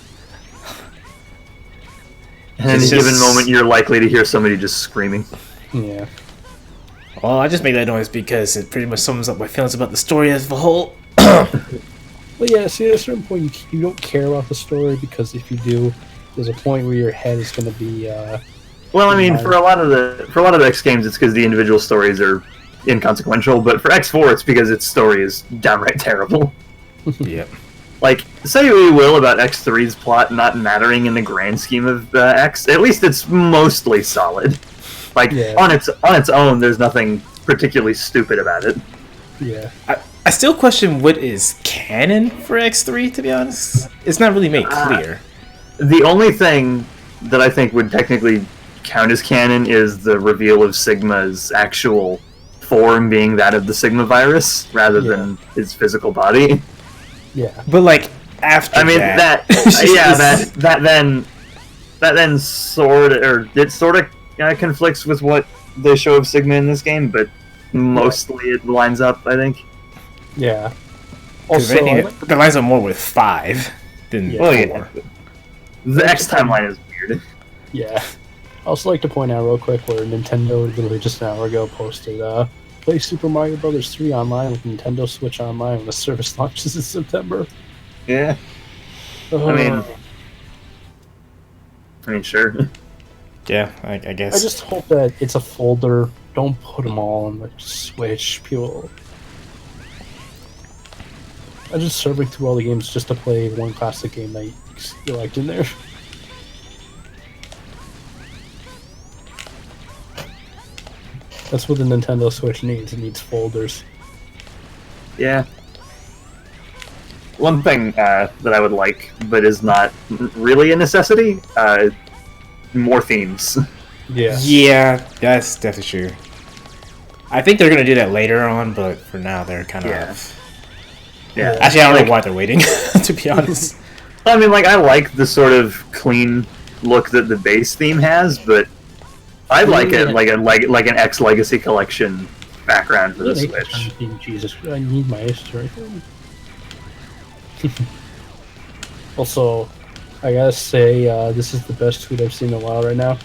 And at any given moment, you're likely to hear somebody just screaming. Yeah. Well, I just make that noise because it pretty much sums up my feelings about the story as a whole. Well, yeah, see, at a certain point, you don't care about the story because if you do, there's a point where your head is going to be... well, I mean, for a lot of the X games, it's because the individual stories are inconsequential, but for X4, it's because its story is downright terrible. Yep. Like, say what you will about X3's plot not mattering in the grand scheme of X, at least it's mostly solid. Like, on its own, there's nothing particularly stupid about it. Yeah. I still question what is canon for X3, to be honest. It's not really made clear. The only thing that I think would technically count as canon is the reveal of Sigma's actual form being that of the Sigma virus, rather than his physical body. Yeah. But, like, after that then sort of conflicts with what they show of Sigma in this game, but mostly it lines up, I think. Yeah. Also, it lines up more with 5 than 4. Yeah. The X timeline is weird. Yeah. I also like to point out real quick where Nintendo literally just an hour ago posted, play Super Mario Bros. 3 online with Nintendo Switch Online when the service launches in September. Yeah. I mean, sure. Yeah, I guess. I just hope that it's a folder. Don't put them all on the Switch. People. I'm just surfing through all the games just to play one classic game that you liked in there. That's what the Nintendo Switch needs. It needs folders. Yeah. One thing that I would like, but is not really a necessity, more themes. Yeah. Yeah, that's definitely true. I think they're going to do that later on, but for now they're kind of... Yeah. Actually, I don't know why they're waiting, to be honest. I mean, like, I like the sort of clean look that the base theme has, but I like it like an X Legacy Collection background for the Switch. Jesus, I need my history. Also, I gotta say, this is the best tweet I've seen in a while right now.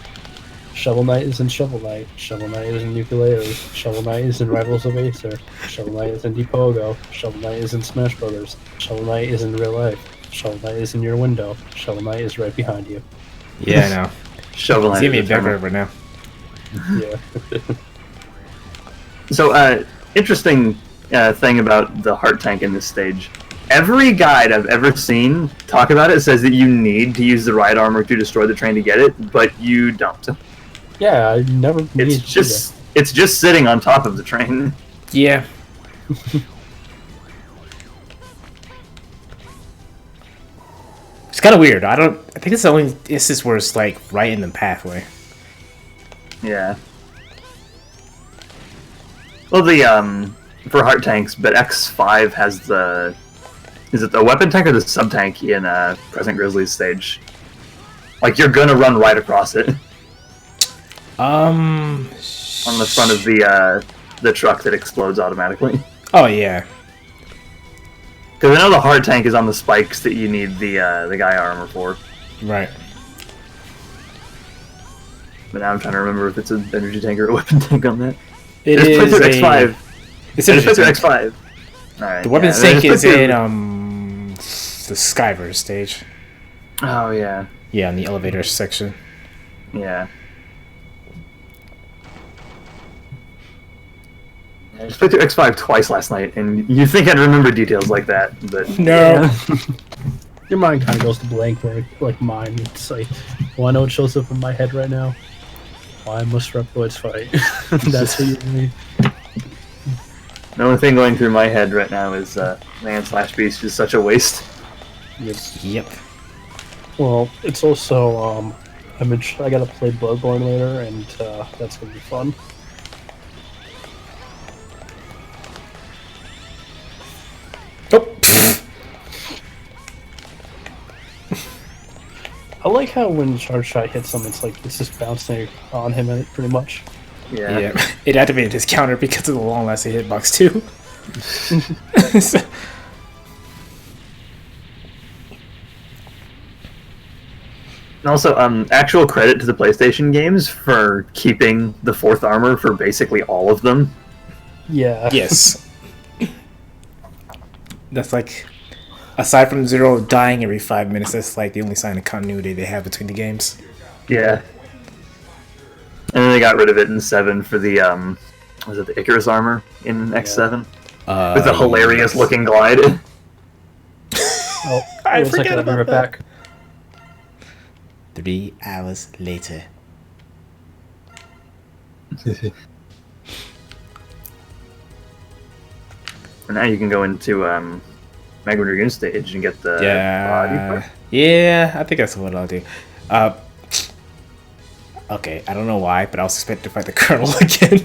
Shovel Knight is in Shovel Knight. Shovel Knight is in Ukulele. Shovel Knight is in Rivals of Acer. Shovel Knight is in Depogo. Shovel Knight is in Smash Brothers. Shovel Knight is in real life. Shovel Knight is in your window. Shovel Knight is right behind you. Yeah, I know. Shovel Knight. See me better right now. Yeah. So, interesting thing about the heart tank in this stage. Every guide I've ever seen talk about it says that you need to use the ride armor to destroy the train to get it, but you don't. Yeah, I never. It's just sitting on top of the train. Yeah. It's kind of weird. I think it's the only instance where it's like right in the pathway. Yeah. Well, the for heart tanks, but X5 has the. Is it the weapon tank or the sub tank in Present Grizzly's stage? Like you're gonna run right across it. On the front of the truck that explodes automatically. Oh yeah. Because I know the hard tank is on the spikes that you need the guy armor for. Right. But now I'm trying to remember if it's an energy tank or a weapon tank on that. It is is X5. It's an X5. Alright. The weapon tank is in the Skyverse stage. Oh yeah. Yeah, in the elevator section. Yeah. I just played through X5 twice last night, and you'd think I'd remember details like that, but... No! Your mind kind of goes to blank, where, like mine, it's like, well, I know what shows up in my head right now. Why must Reploids fight? That's what you mean. The only thing going through my head right now is, Man/Beast is such a waste. Yes. Yep. Well, it's also, I gotta play Bloodborne later, and, that's gonna be fun. Oh. I like how when Charge Shot hits him, it's like it's just bouncing on him pretty much. Yeah. It activated his counter because of the long-lasting hitbox too. And also, actual credit to the PlayStation games for keeping the fourth armor for basically all of them. Yeah. Yes. That's like, aside from Zero dying every 5 minutes, that's like the only sign of continuity they have between the games. Yeah. And then they got rid of it in 7 for the, was it the Icarus armor in X7? With the hilarious looking glide. Oh, I forgot about that. Back. 3 hours later. And now you can go into Magma Dragoon stage and get the body part. Yeah, I think that's what I'll do. Okay, I don't know why, but I was expecting to fight the Colonel again.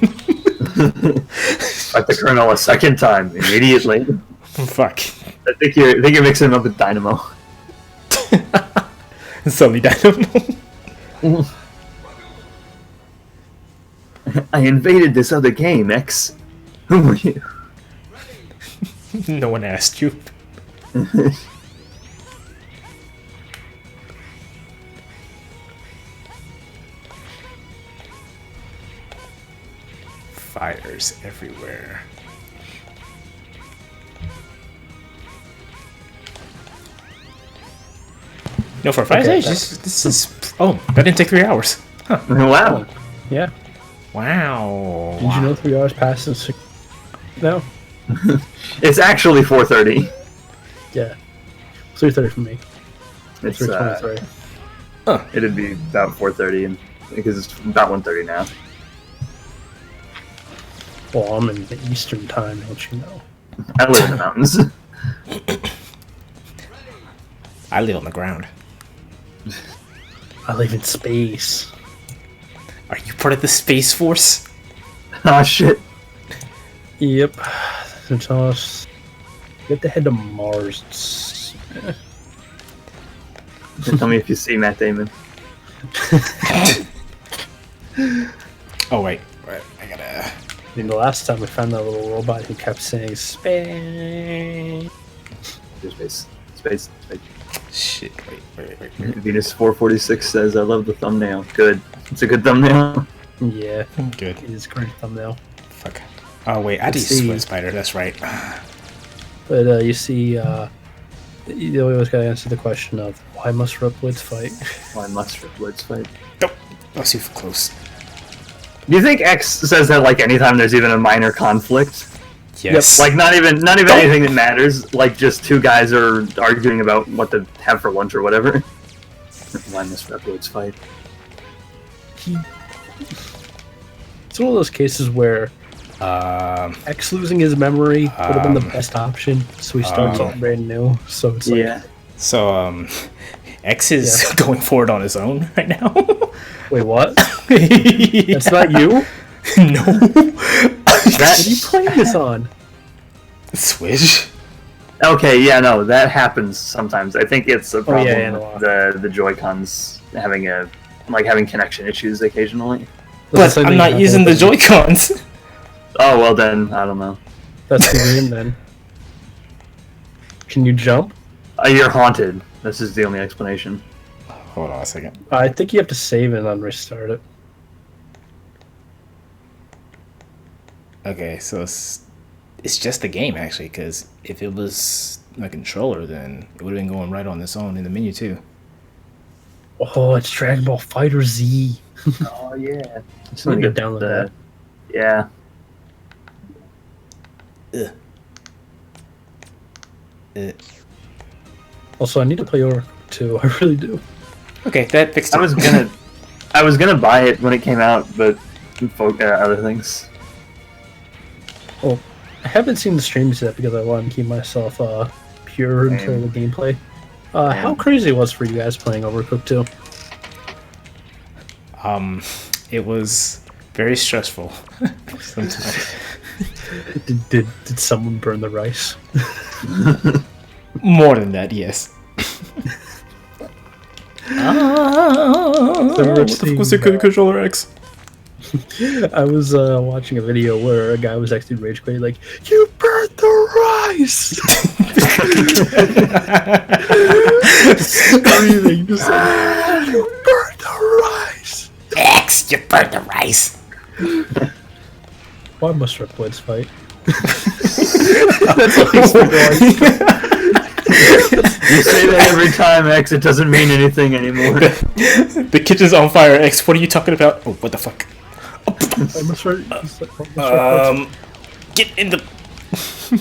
Fight the Colonel a second time immediately. Fuck. I think you're mixing him up with Dynamo. Sony Dynamo. I invaded this other game, X. Who were you? No one asked you. Fires everywhere. No, for 5 days, this is... Oh, that didn't take 3 hours. Huh. Wow. Yeah. Wow. Did you know 3 hours passed in 6... No. It's actually 4:30. Yeah. 3:30 for me. It's 3:23. It'd be about 4:30, because it's about 1:30 now. Well, I'm in the Eastern time, don't you know? I live in the mountains. I live on the ground. I live in space. Are you part of the Space Force? Ah, shit. Yep. Just You have to head to Mars. Tell me if you see Matt Damon. Oh wait, I gotta. I mean, the last time we found that little robot who kept saying space. Space. Shit. Wait. Venus 446 says, "I love the thumbnail." Good. It's a good thumbnail. Yeah, Good. it is a great thumbnail. Fuck. Oh wait, I did see. Sweat Spider. That's right. But you see, you always gotta answer the question of why must Reploids fight? Why must Reploids fight? Nope. I was too close. Do you think X says that like anytime there's even a minor conflict? Yes. Like not even anything that matters. Like just two guys are arguing about what to have for lunch or whatever. Why must Reploids fight? It's one of those cases where X losing his memory would have been the best option, so he starts off brand new. So it's like, So X is going forward on his own right now. wait, what? Yeah. That's not you? No. What are you playing this on? Swish. Okay, yeah, no, that happens sometimes. I think it's a problem no. with the Joy-Cons having connection issues occasionally. But I'm not using the Joy-Cons. Oh well, then I don't know. That's the game then. Can you jump? You're haunted. This is the only explanation. Hold on a second. I think you have to save it and then restart it. Okay, so it's just the game actually, because if it was my controller, then it would have been going right on its own in the menu too. Oh, it's Dragon Ball Fighter Z. Oh yeah. Just need to download that. Yeah. Also, I need to play Overcooked too. I really do. Okay, that fixed it. I was gonna buy it when it came out, but other things. Well, I haven't seen the streams yet because I want to keep myself pure into the gameplay. How crazy it was for you guys playing Overcooked 2? It was very stressful sometimes. Did someone burn the rice? More than that, yes. The What the fuck was the controller X? I was watching a video where a guy was actually rage quitting, like, "You burnt the rice!" Screaming, just like, "You burnt the rice!" X, you burned the rice. Why must Reploids fight? That's all he's doing. You say that every time, X. It doesn't mean anything anymore. The kitchen's on fire, X. What are you talking about? Oh, what the fuck? Why must Get in the.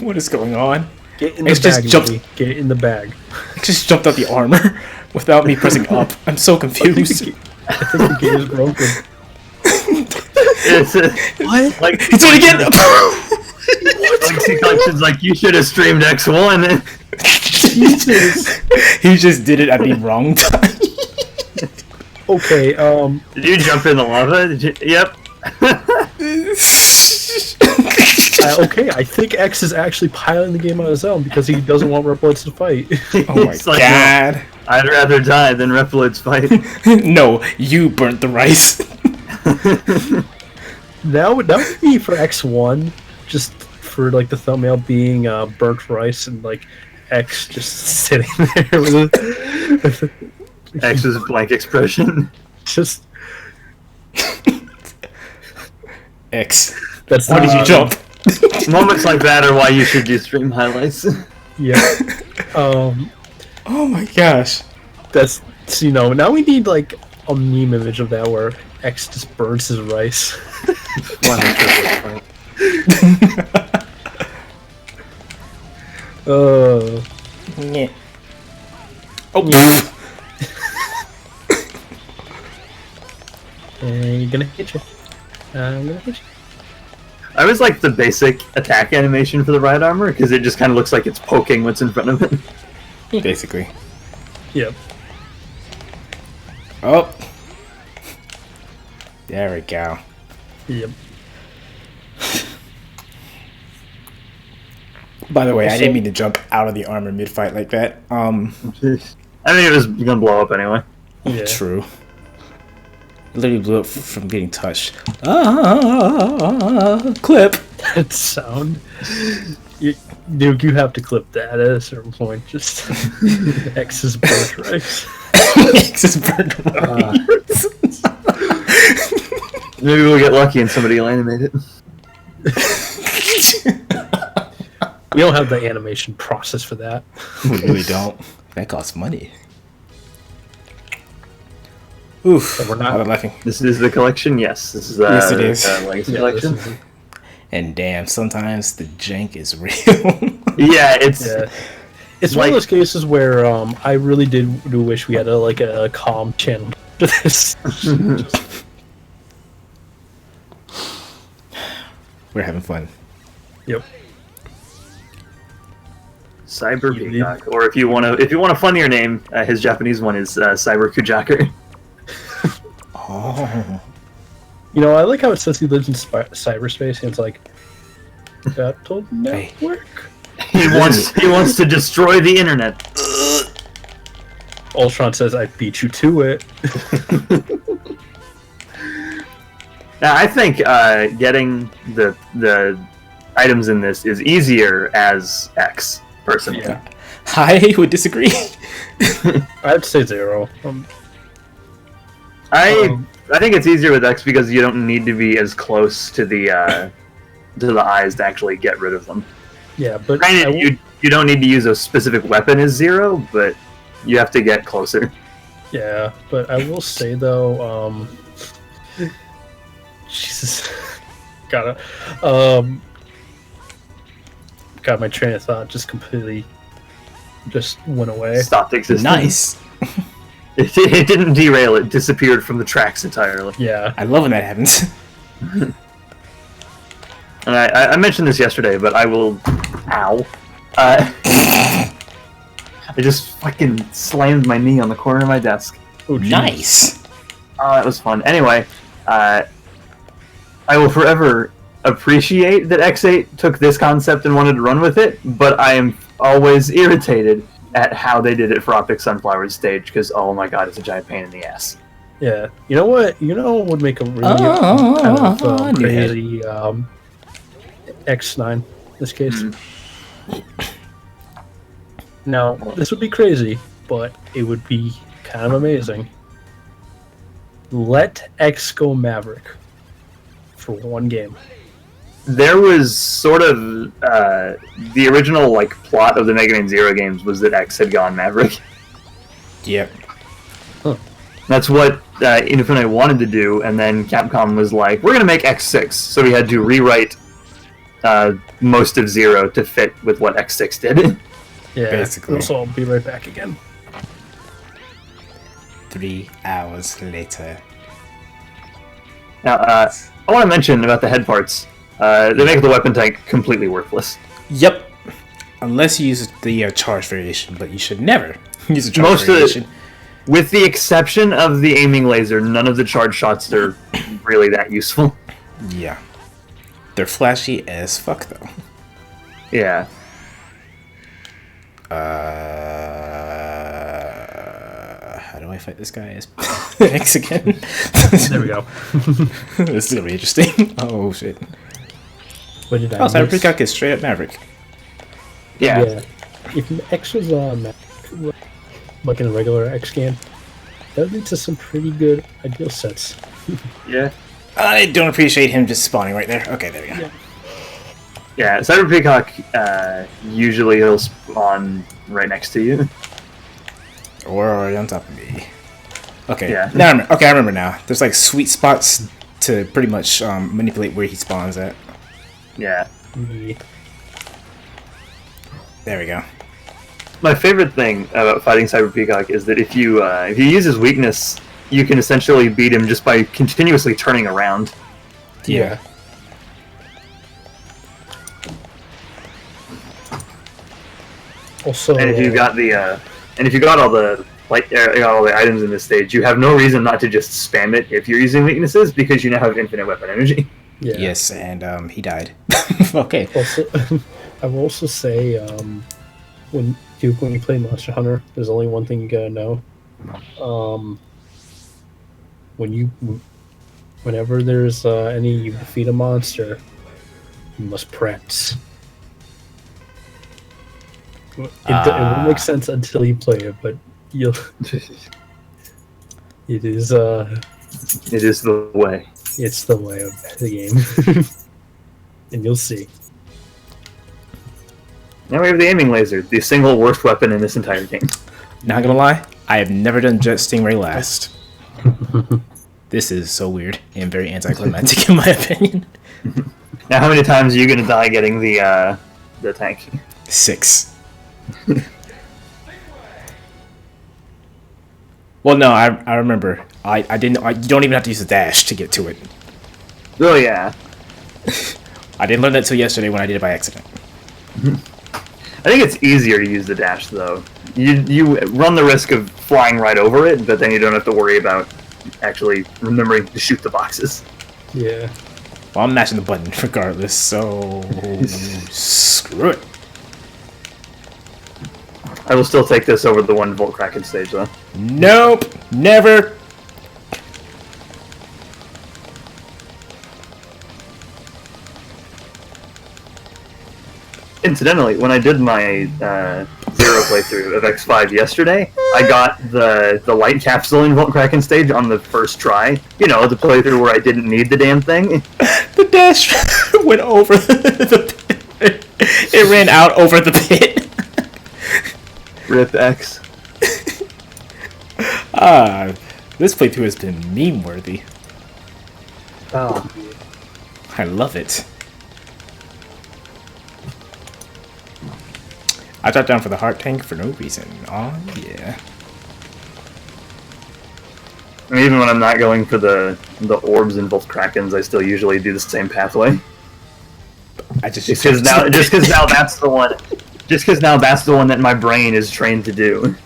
What is going on? Get in the X bag, just jumped. Yeti. Get in the bag. X just jumped out the armor without me pressing up. I'm so confused. I think the game is broken. What? Like It's doing it again. like sequences like you should have streamed X1. Jesus. He just did it at the wrong time. Okay, Did you jump in the lava? Yep. okay, I think X is actually piloting the game on his own because he doesn't want Reploids to fight. Oh my It's like, god. no, I'd rather die than Reploids fight. No, you burnt the rice. That would be for X1, just for like the thumbnail being burnt rice and like X just sitting there with X's blank expression. just X. that's Why did you jump? Moments like that are why you should do stream highlights. Yeah. Oh my gosh. That's now we need like a meme image of that where X just burns his rice. Why not Reploids fight? Yeah. Oh. And you're gonna hit you. I'm gonna hit you. I always like the basic attack animation for the right armor because it just kind of looks like it's poking what's in front of it. Basically. Yep. Oh. There we go. Yep. By the way, I Also- didn't mean to jump out of the armor mid-fight like that. I mean, it was gonna blow up anyway. Yeah. True. It literally blew up from getting touched. Clip. That sound. Duke, you have to clip that at a certain point. Just X's bird rights. X's bird rights. Maybe we'll get lucky and somebody will animate it. We don't have the animation process for that. We really don't. That costs money. Oof. And we're not- I'm laughing. This is the collection. Yes, this is Yes, it is. Legacy Yeah, collection. this is- And damn, sometimes the jank is real. Yeah, it's yeah. It's one of those cases where I really do wish we had a calm channel to this. We're having fun. Yep. Cyber Peacock, or if you want a funnier name, his Japanese one is Cyber Kujaku. Oh. You know, I like how it says he lives in cyberspace, and it's like battle network. He wants to destroy the internet. Ultron says, "I beat you to it." Now, I think getting the items in this is easier as X, personally. Yeah. I would disagree. I'd say 0. I think it's easier with X because you don't need to be as close to the eyes to actually get rid of them. Yeah, but Granted, you don't need to use a specific weapon as 0, but you have to get closer. yeah, but I will say though, Jesus, God, my train of thought just completely went away. Stopped existing. Nice. It didn't derail. It disappeared from the tracks entirely. Yeah, I love when that happens. And I mentioned this yesterday, but I will. Ow. I just fucking slammed my knee on the corner of my desk. oh, geez. Nice. Oh, that was fun. Anyway, I will forever appreciate that X8 took this concept and wanted to run with it, but I am always irritated at how they did it for Optic Sunflower's stage, because, oh my god, it's a giant pain in the ass. Yeah, you know what? You know what would make a really kind of crazy X9 in this case. Now, this would be crazy, but it would be kind of amazing. Let X go Maverick for one game. There was sort of the original plot of the Mega Man Zero games was that X had gone Maverick. Yep. That's what Infinite wanted to do, and then Capcom was like, "We're gonna make X6," so we had to rewrite most of Zero to fit with what X6 did. Yeah, Basically. So I'll be right back again. 3 hours later. Now, I want to mention about the head parts. They make the weapon tank completely worthless. Yep. Unless you use the charge variation, but you should never use a charge Most of variation. it, with the exception of the aiming laser, none of the charge shots are really that useful. Yeah. They're flashy as fuck, though. Yeah. How do I fight this guy as X again? There we go. This is gonna be interesting. Oh shit. What did I Oh, Cyber miss? Peacock is straight up Maverick. Yeah. If X was like in a regular X game, that would lead to some pretty good ideal sets. Yeah. I don't appreciate him just spawning right there. Okay, there we go. Yeah, Cyber Peacock, usually he'll spawn right next to you. Or on top of me. Okay. Yeah. Now I remember now. There's sweet spots to pretty much manipulate where he spawns at. Yeah. Yeah. There we go. My favorite thing about fighting Cyber Peacock is that if you use his weakness, you can essentially beat him just by continuously turning around. Yeah. Also, And if you got all the all the items in this stage, you have no reason not to just spam it if you're using weaknesses, because you now have infinite weapon energy. yeah. Yes, and he died. Okay. Also, I will also say, when you play Monster Hunter, there's only one thing you gotta know. Whenever there's you defeat a monster, you must prance. It won't make sense until you play it, but you'll. It is the way. It's the way of the game, and you'll see. Now we have the aiming laser, the single worst weapon in this entire game. Not gonna lie, I have never done Jet Stingray last. This is so weird and very anticlimactic in my opinion. Now, how many times are you gonna die getting the tank? 6. Well, no, I remember. I didn't. You don't even have to use the dash to get to it. Oh yeah. I didn't learn that till yesterday when I did it by accident. I think it's easier to use the dash though. You run the risk of flying right over it, but then you don't have to worry about actually remembering to shoot the boxes. Yeah. Well, I'm mashing the button regardless, so screw it. I will still take this over the 1-volt Kraken stage though. Nope, never. Incidentally, when I did my zero playthrough of X5 yesterday, I got the light capsule in Volt Kraken stage on the first try. You know, the playthrough where I didn't need the damn thing. The dash went over the pit. It ran out over the pit. Rip X. This playthrough has been meme-worthy. Oh. I love it. I dropped down for the heart tank for no reason. Oh yeah. I mean, even when I'm not going for the orbs in both Krakens, I still usually do the same pathway. Just because now that's the one. Just because now that's the one that my brain is trained to do.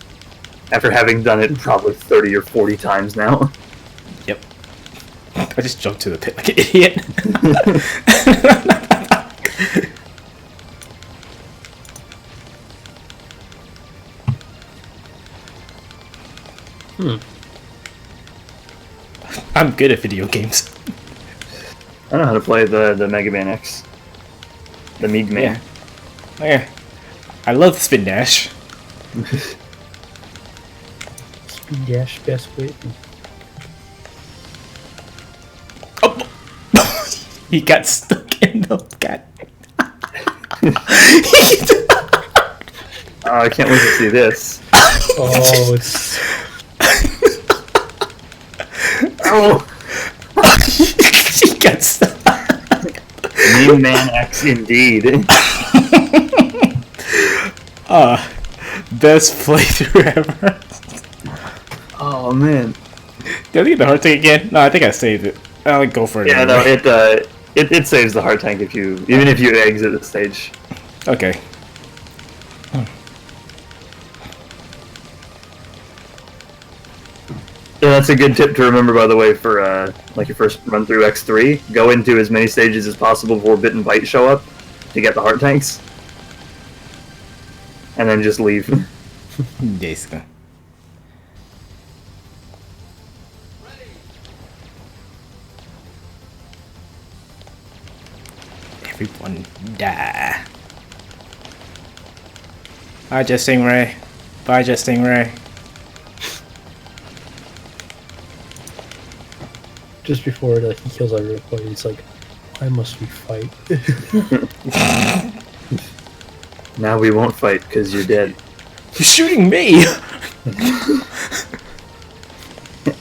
After having done it probably 30 or 40 times now. Yep. I just jumped to the pit like an idiot. I'm good at video games. I know how to play the Mega Man X. The Meeg Man. Yeah. I love Spin Dash. Spin Dash, best way. Oh. He got stuck in the cat. Oh, I can't wait to see this. Oh, it's. Oh! He got stuck. Meeg Man X indeed. Best playthrough ever. Oh man. Did I get the heart tank again? No, I think I saved it. I'll go for it. Yeah, anyway. no, it saves the heart tank even if you exit the stage. Okay. Yeah, that's a good tip to remember, by the way, for like your first run through X3. Go into as many stages as possible before Bit and Bite show up to get the heart tanks, and then just leave. Yes. Everyone die. Bye, Jet Stingray. Bye, Jet Stingray. Just before he kills everybody, it's like, why must we fight? Now we won't fight because you're dead. You're shooting me!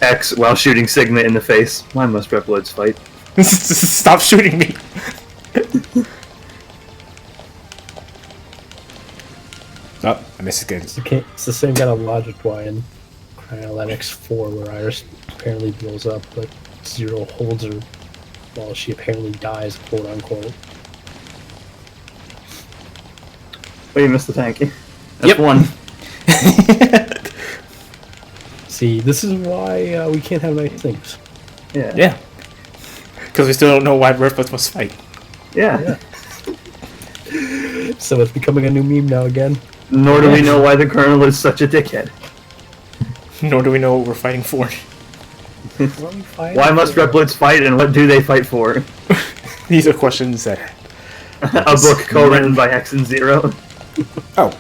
X while shooting Sigma in the face. Why must Reploids fight? Stop shooting me! Oh, I missed it good. It's the same kind of logic why in Cryolan X4 where Iris apparently blows up, but Zero holds her while she apparently dies, quote unquote. Oh, you missed the tank. That's Yep. one. See, this is why we can't have nice things. Yeah. Yeah. Because we still don't know why Reploids must fight. Yeah. So it's becoming a new meme now again. Nor do we know why the Colonel is such a dickhead. Nor do we know what we're fighting for. Why must Reploids fight, and what do they fight for? These are questions that... A book co-written by X and Zero. Oh.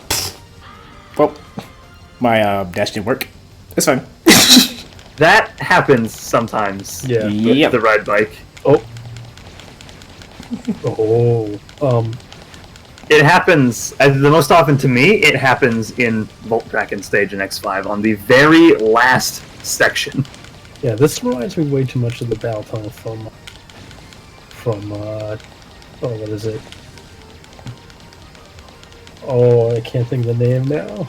Well, my dash didn't work. It's fine. That happens sometimes. Yeah. With Yep. the ride bike. Oh. It happens, the most often to me, it happens in Volt Kraken stage in X5 on the very last section. Yeah, this reminds me way too much of the battle tunnel from oh, what is it? Oh, I can't think of the name now.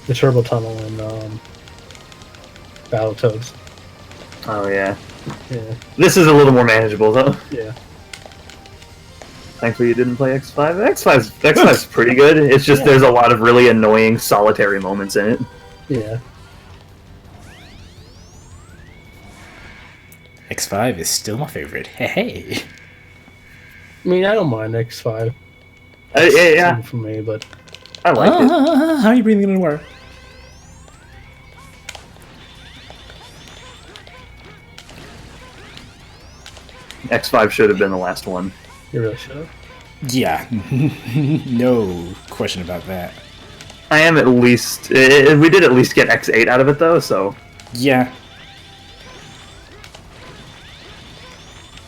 The turbo tunnel in Battletoads. Oh yeah. Yeah, This is a little more manageable though. yeah. Thankfully you didn't play X5. X5's pretty good. It's just there's a lot of really annoying solitary moments in it. Yeah. X5 is still my favorite. Hey. I mean, I don't mind X5 Yeah, for me, but I liked it. How are you breathing underwater? X5 should have been the last one. you really should have. Yeah. No question about that. I am at least... we did at least get X8 out of it though, so... Yeah.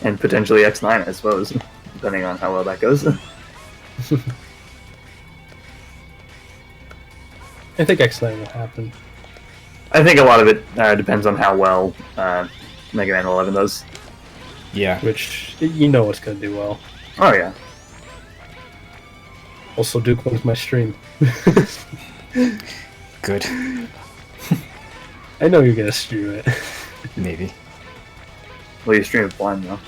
And potentially X9, I suppose. Depending on how well that goes. I think X9 will happen. I think a lot of it depends on how well Mega Man 11 does. Yeah. Which, you know it's going to do well. Oh yeah. Also, Duke wins my stream. Good. I know you're going to stream it. Maybe. Well, you stream it blind though.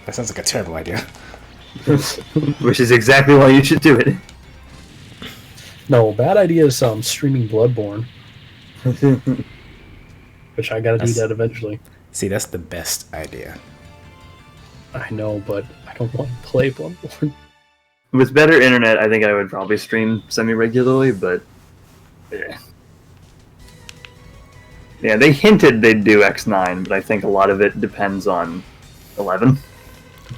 That sounds like a terrible idea. Which is exactly why you should do it. No, bad idea is streaming Bloodborne. Which I gotta do that eventually. See, that's the best idea. I know, but I don't want to play Bloodborne. With better internet, I think I would probably stream semi-regularly, but... Yeah. Yeah, they hinted they'd do X9, but I think a lot of it depends on 11.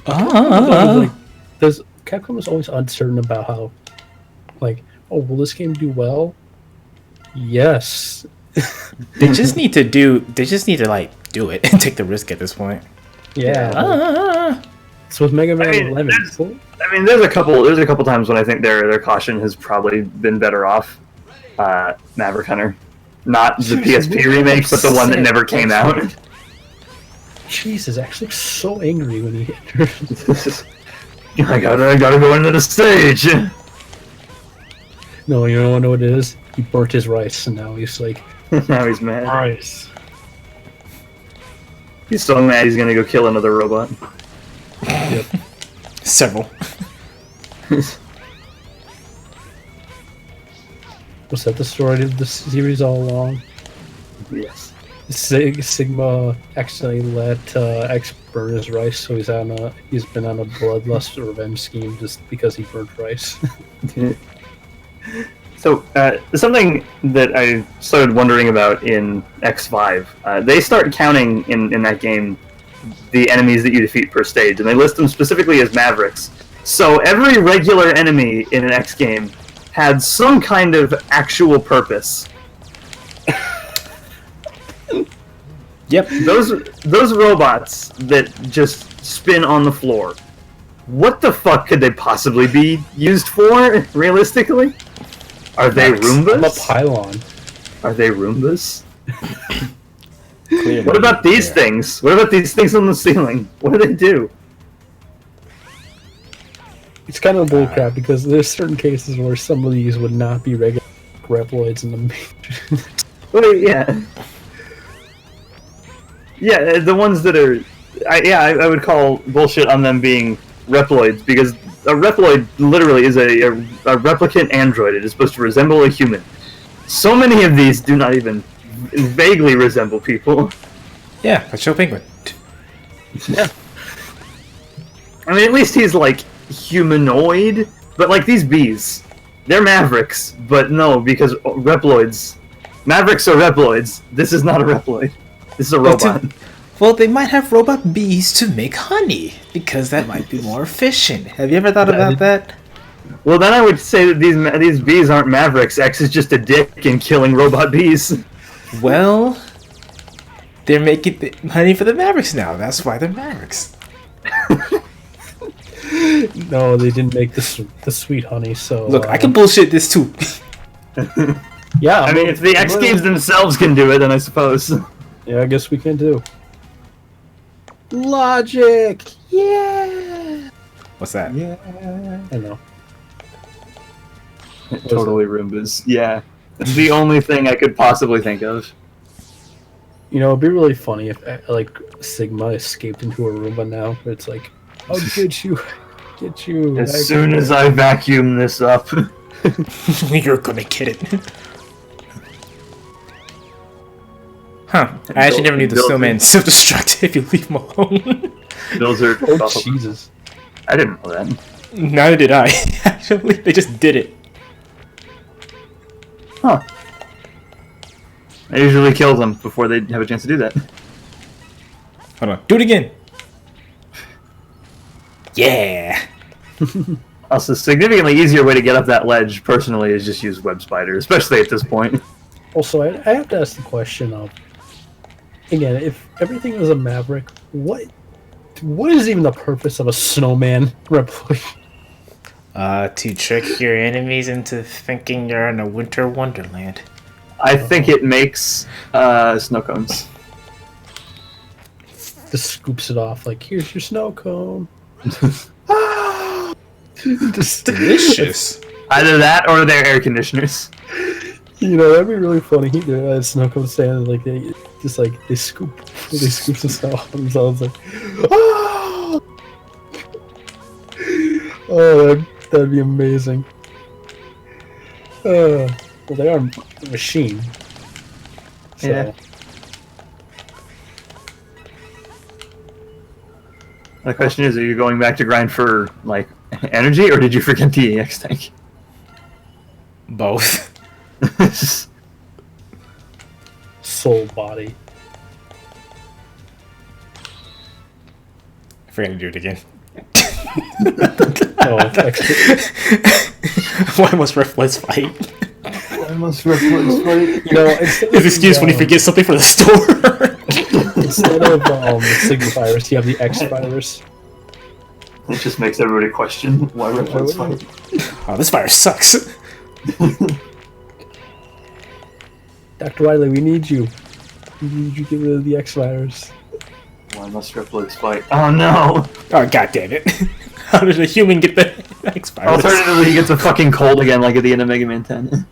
Like, Capcom is always uncertain about how, like, oh, will this game do well? Yes. They just need to like do it and take the risk at this point. Yeah. So with Mega Man 11, There's a couple times when I think their caution has probably been better off. Maverick Hunter, not the PSP remake, but the one that never came out. Jesus, actually so angry when he hit her. I gotta go into the stage. No, you don't know what it is? He burnt his rice, and now he's like, Now he's mad. rice. He's so mad he's gonna go kill another robot. Yep. Several. Was that the story of the series all along? Yes. Sigma accidentally let X burn his rice, so he's been on a bloodlust revenge scheme just because he burnt rice. So, something that I started wondering about in X5, they start counting in that game the enemies that you defeat per stage, and they list them specifically as Mavericks. So every regular enemy in an X game had some kind of actual purpose. Yep. Those robots that just spin on the floor, what the fuck could they possibly be used for, realistically? Are they Roombas? I'm a pylon. Are they Roombas? Clearly, What about these things? What about these things on the ceiling? What do they do? It's kind of bullcrap because there's certain cases where some of these would not be regular Reploids in the main. Well, yeah. Yeah, the ones that are... I would call bullshit on them being Reploids, because a Reploid literally is a replicant android. It is supposed to resemble a human. So many of these do not even vaguely resemble people. Yeah, let's show Penguin. Yeah. I mean, at least he's like humanoid, but like these bees, they're Mavericks, but no, because Reploids. Mavericks are Reploids. This is not a Reploid. This is a robot. Well, they might have robot bees to make honey, because that might be more efficient. Have you ever thought about that? Well, then I would say that these bees aren't Mavericks. X is just a dick in killing robot bees. Well, they're making honey for the Mavericks now. That's why they're Mavericks. No, they didn't make the sweet honey. So Look, I can bullshit this too. Yeah, I mean, if the X Games themselves can do it, then I suppose. Yeah, I guess we can too. Logic. Yeah. What's that? Yeah. I know. Totally Roombas. Yeah. It's the only thing I could possibly think of. You know, it'd be really funny if like Sigma escaped into a Roomba now. It's like, I'll get you, get you. As soon as I vacuum this up. You're gonna get it. Huh. I actually never knew the snowman self-destruct if you leave him alone. Those are. Oh, Jesus. I didn't know that. Neither did I. Actually, they just did it. Huh. I usually kill them before they have a chance to do that. Hold on. Do it again. Yeah. Also, significantly easier way to get up that ledge, personally, is just use web spider, especially at this point. Also, I have to ask the question of, again, if everything was a Maverick, what is even the purpose of a snowman Reploid? To trick your enemies into thinking you're in a winter wonderland. I think it makes snow cones. Just scoops it off like, here's your snow cone. Delicious. Either that or they're air conditioners. You know, that'd be really funny. Snow cone stand like they scoop some snow off themselves like, oh, that'd be amazing. Well, they are a machine. So. Yeah. The question is, are you going back to grind for, like, energy, or did you forget the EX tank? Both. Soul body. I forgot to do it again. Oh, Why must Reflex fight? I must Reflex fight. you know, His excuse when he forgets something for the store. Instead of the Sigma virus, you have the X virus. It just makes everybody question why Reflex fight. Oh, this virus sucks. Dr. Riley, we need you. We need you to get rid of the X virus. Why must Reflex fight? Oh no! Oh, god damn it. How does a human get the X virus? Alternatively, he gets a fucking cold again, like at the end of Mega Man 10.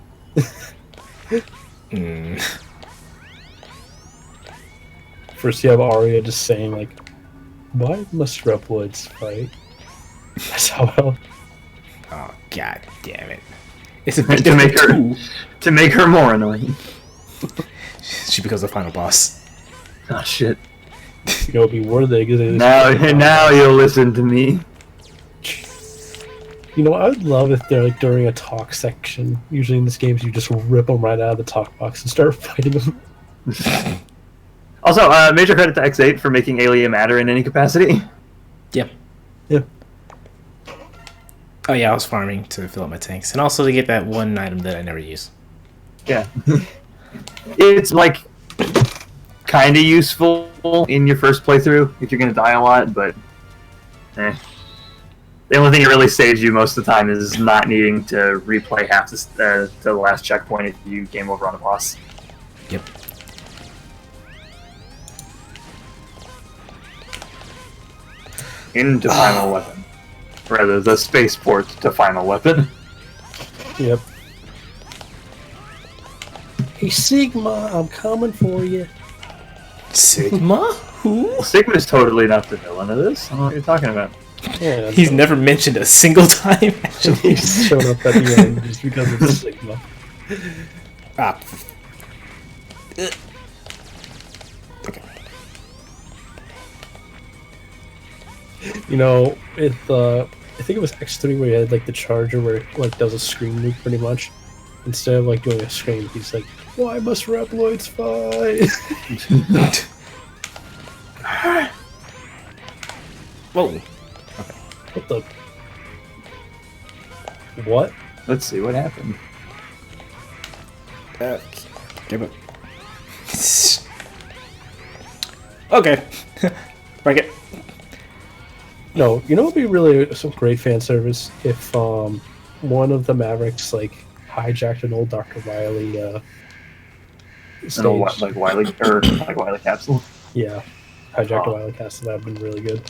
First, you have Arya just saying, like, why must Reploids fight? That's how well. Oh, god damn it. It's a bit to make her more annoying. She becomes the final boss. Oh shit. You know, it'd be worth it. Now you'll listen to me. You know, I would love if they're like during a talk section. Usually in this games, you just rip them right out of the talk box and start fighting them. Also, major credit to X8 for making alien matter in any capacity. Yep. Yeah. Oh yeah, I was farming to fill up my tanks. And also to get that one item that I never use. Yeah. It's like kind of useful in your first playthrough if you're going to die a lot, but the only thing it really saves you most of the time is not needing to replay half to the last checkpoint if you game over on a boss. Yep. Into final weapon. Rather, the spaceport to final weapon. Yep. Hey, Sigma, I'm coming for you. Sigma? Who? Sigma's totally not the villain of this. I don't know what you're talking about. Yeah, He's never mentioned a single time, actually. He's shown up at the end just because of Sigma. Ah. Okay. You know, I think it was X3 where he had like the charger where it like does a scream loop pretty much. Instead of like doing a scream, he's like, "Why must Reploids fight?" Whoa. What the? What? Let's see what happened. Give it. Okay. Break it. No, you know what would be really some great fan service if one of the Mavericks like hijacked an old Dr. Wily stage. An old like Wiley capsule. Yeah, hijacked a Wily castle. That would have been really good.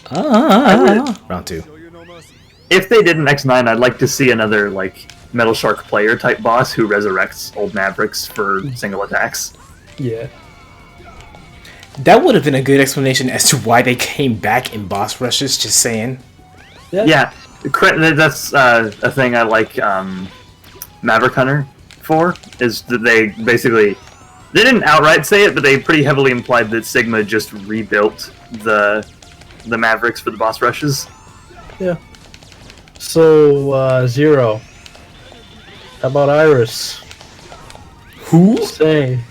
Round 2. Show you no mercy. If they did an X9, I'd like to see another like Metal Shark player type boss who resurrects old Mavericks for single attacks. Yeah. That would have been a good explanation as to why they came back in boss rushes, just saying. Yeah, that's a thing I like Maverick Hunter for, is that they basically, they didn't outright say it, but they pretty heavily implied that Sigma just rebuilt the Mavericks for the boss rushes. Yeah. So, Zero. How about Iris? Who? Say.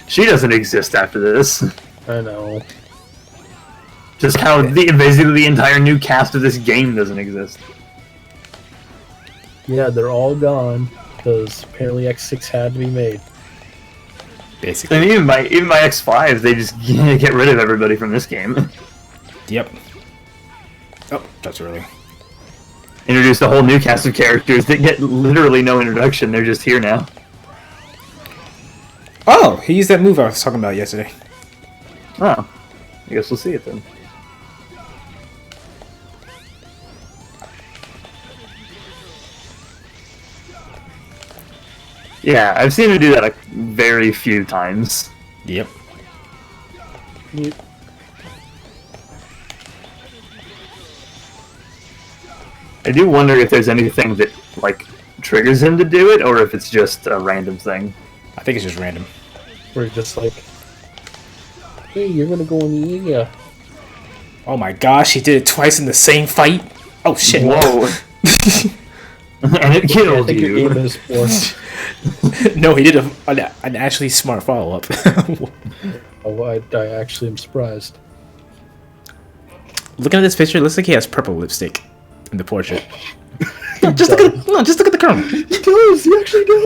She doesn't exist after this. I know. Just how basically the entire new cast of this game doesn't exist. Yeah, they're all gone because apparently X6 had to be made. Basically. And even by X5, they just get rid of everybody from this game. Yep. Oh, that's early. Introduced a whole new cast of characters that get literally no introduction. They're just here now. Oh, he used that move I was talking about yesterday. Oh, I guess we'll see it then. Yeah, I've seen him do that a very few times. Yep. I do wonder if there's anything that like triggers him to do it, or if it's just a random thing. I think it's just random. We're just like, hey, you're gonna go in the area. Oh my gosh, he did it twice in the same fight? Oh shit. Whoa! And it I killed think your you. game is for. No, he did an actually smart follow-up. Oh, I actually am surprised. Looking at this picture, it looks like he has purple lipstick in the portrait. No, just look at the colonel. He does. He actually does.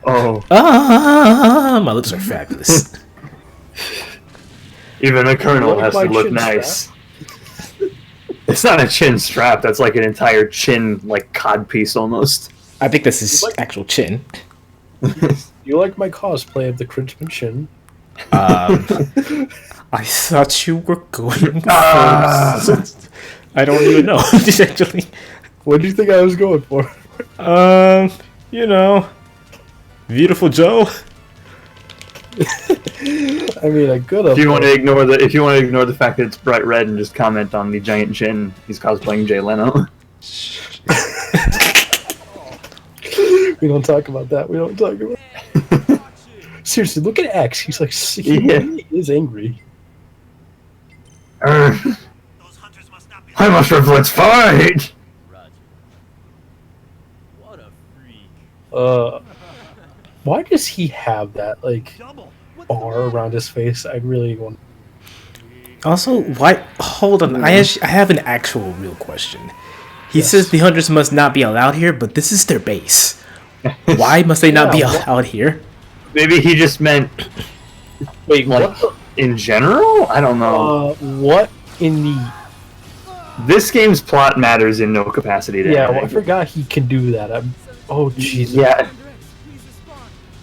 Oh. My lips are fabulous. Even the colonel Like has my to look chin nice. It's not a chin strap, that's like an entire chin, like, cod piece almost. I think this is actual chin. You like my cosplay of the Crinchman Shin? I thought you were going first. I don't even know, actually. What do you think I was going for? You know, Beautiful Joe. I mean, I could have. If you want to ignore the fact that it's bright red and just comment on the giant chin, he's cosplaying Jay Leno. We don't talk about that. We don't talk about. Seriously, look at X. He's like, he is angry. Those hunters must not be. I must have let's fight. Roger. What a freak. Why does he have that like Double. bar around his face? I really want. Also, why? Hold on, I have an actual real question. He says the hunters must not be allowed here, but this is their base. Why must they not be allowed here? Maybe he just meant, Wait, like, in general? I don't know. What in the? This game's plot matters in no capacity to Yeah, well, I anything. forgot he can do that. Oh, Jesus. Yeah.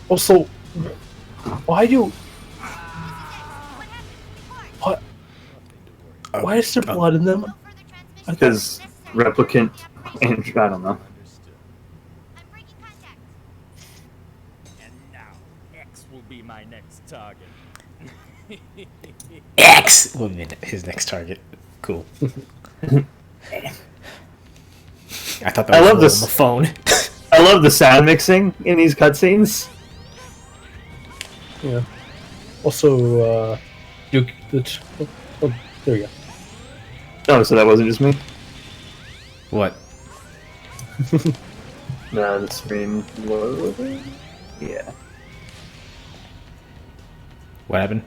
Also, why do? What? Why is there blood in them? Because replicant, and I don't know. And now, X will be my next target. X will be his next target. Cool. I thought that I was love this. on the phone. I love the sound mixing in these cutscenes. Yeah. Also, Duke. Oh, there we go. Oh, so that wasn't just me? What? No, the stream loading? Yeah. What happened?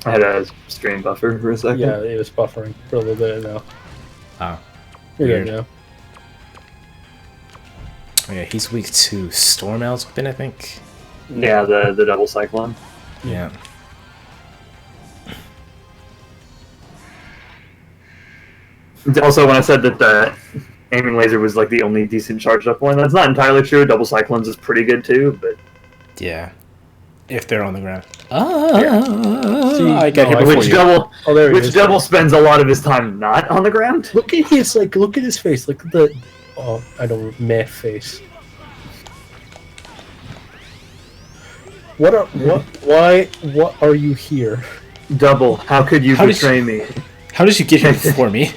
I had a stream buffer for a second. Yeah, it was buffering for a little bit now. Oh. You're Weird. good now. Oh, yeah, he's weak to Storm Owl's weapon, I think. Yeah, the double cyclone. Yeah. Also, when I said that the aiming laser was like the only decent charged up one, that's not entirely true. Double cyclones is pretty good too, but Yeah. If they're on the ground. See, I got no, here before which you. double Oh, there he which is. double spends a lot of his time not on the ground. Look at his look at his face. Look at the I don't meh face. What are you here? Double, how could you How did betray me? How did you get here before me?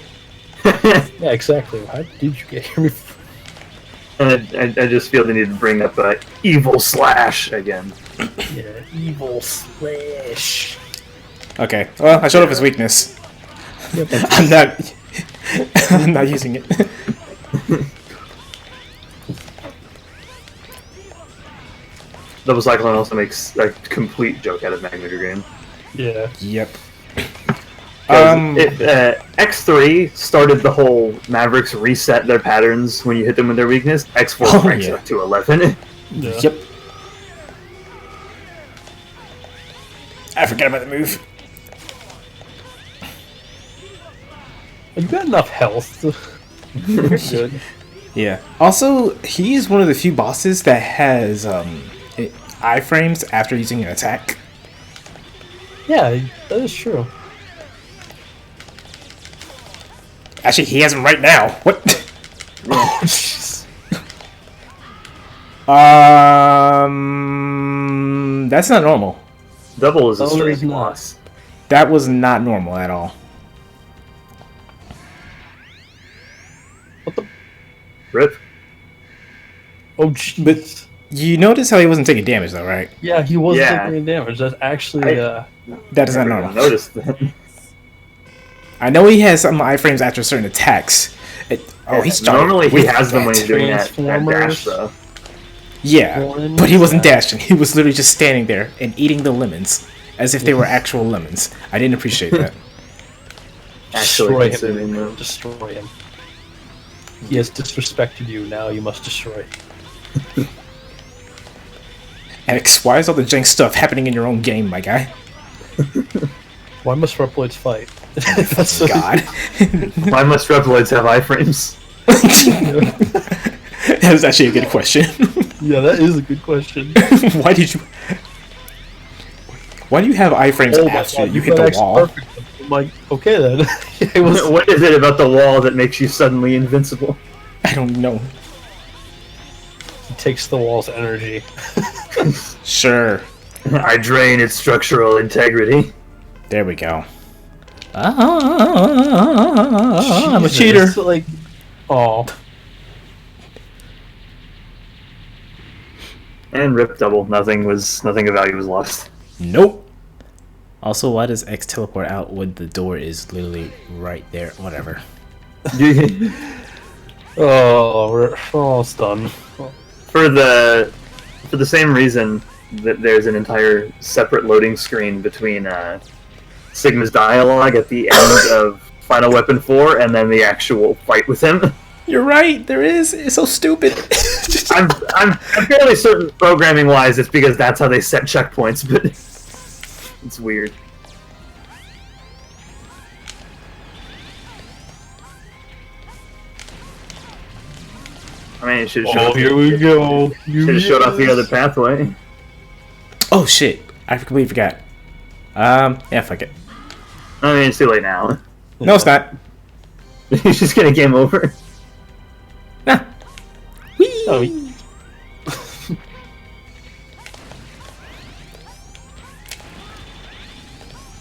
Yeah, exactly. How did you get here? And I just feel the need to bring up evil slash again. Yeah, evil slash. Okay. Well, I showed off his weakness. I'm not. I'm not using it. Double cyclone also makes a complete joke out of Magnetar Game. Yeah. Yep. X3 started the whole Mavericks reset their patterns when you hit them with their weakness. X4 cranks it up to 11. Yeah. Yep. I forgot about the move. You got enough health. You're good. Yeah. Also, he's one of the few bosses that has iframes after using an attack. Yeah, that is true. Actually, he has them right now. What? Oh, jeez. That's not normal. Double is a Oh, straight it's not. loss. That was not normal at all. What the? Rip. Oh, jeez. You notice how he wasn't taking damage, though, right? Yeah, he wasn't Yeah. taking any damage. That's actually. That is I not never normal. noticed that. I know he has some iframes after certain attacks. He's starting Normally he with has them when that. he's doing that dash, Transformers. though. Yeah, One but he wasn't shot. dashing. He was literally just standing there and eating the lemons as if they were actual lemons. I didn't appreciate that. Actually Destroy consuming him. them. Destroy him. He has disrespected you. Now you must destroy. X, why is all the jank stuff happening in your own game, my guy? Why must Reploids fight? That's so- God. Why must Reploids have iframes? That was actually a good question. Yeah, that is a good question. Why do you have iframes Oh my after God, you hit got the X wall? perfect. I'm like, okay then. It was. What is it about the wall that makes you suddenly invincible? I don't know. He takes the wall's energy. Sure. I drain its structural integrity. There we go. I'm a Jesus, cheater. Like, oh, And rip double. Nothing of value was lost. Nope. Also, why does X teleport out when the door is literally right there? Whatever. we're almost done. For the same reason that there's an entire separate loading screen between Sigma's dialogue at the end of Final Weapon 4 and then the actual fight with him. You're right. There is. It's so stupid. I'm fairly certain programming wise it's because that's how they set checkpoints, but it's weird. I mean, it should have Oh, here we go. Should have showed off the other pathway. Oh shit! I completely forgot. Yeah, fuck it. I mean, it's too late now. No, it's not. He's just gonna game over. Nah. Whee! Oh,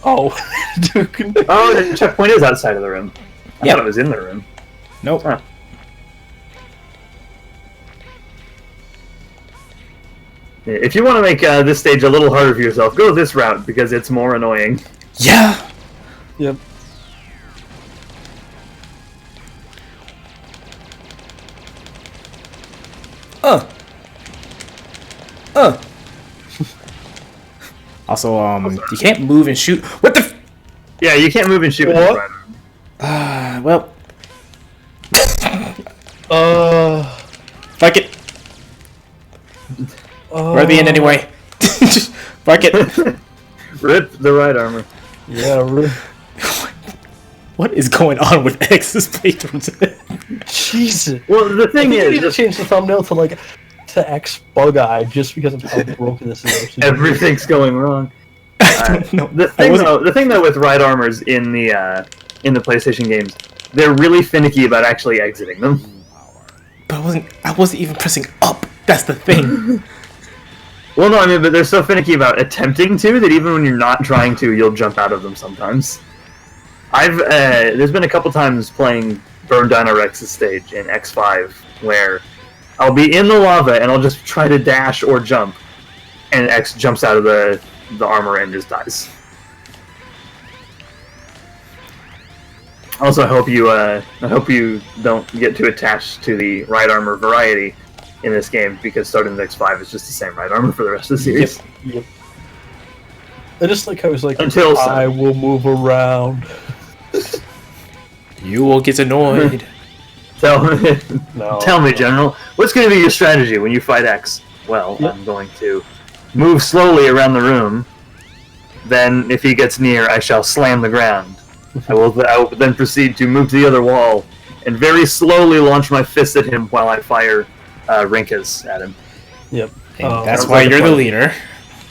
oh. Dude. Oh, the checkpoint is outside of the room. I Yeah. thought it was in the room. Nope. Huh. Yeah, if you want to make this stage a little harder for yourself, go this route because it's more annoying. Yeah. Yep. Also, you can't move and shoot. What the? Yeah, you can't move and shoot with What? right arm. Well, fuck it. We're at the end anyway. Fuck it. Rip the right armor. Yeah, really. What is going on with X's playthrough today? Jesus. Well, the thing I think you need to is, change the thumbnail to X Bug Eye just because of how broken this is. everything's going wrong. No, The thing though with right armors in the PlayStation games, they're really finicky about actually exiting them. but I wasn't even pressing up. That's the thing. Well, no, I mean, but they're so finicky about attempting to that even when you're not trying to, you'll jump out of them sometimes. There's been a couple times playing Burn Dino Rex's stage in X5 where I'll be in the lava and I'll just try to dash or jump, and X jumps out of the armor and just dies. Also, I hope you don't get too attached to the right armor variety in this game, because starting with X5 is just the same right armor for the rest of the series. Yep. I just like how it's like, Until I will move around. You will get annoyed. Tell me, No. tell me, General, what's going to be your strategy when you fight X? Well, Yep. I'm going to move slowly around the room. Then, if he gets near, I shall slam the ground. I will then proceed to move to the other wall and very slowly launch my fist at him while I fire Rinkas at him. Yep. And that's sounds why like a you're the plan. leader.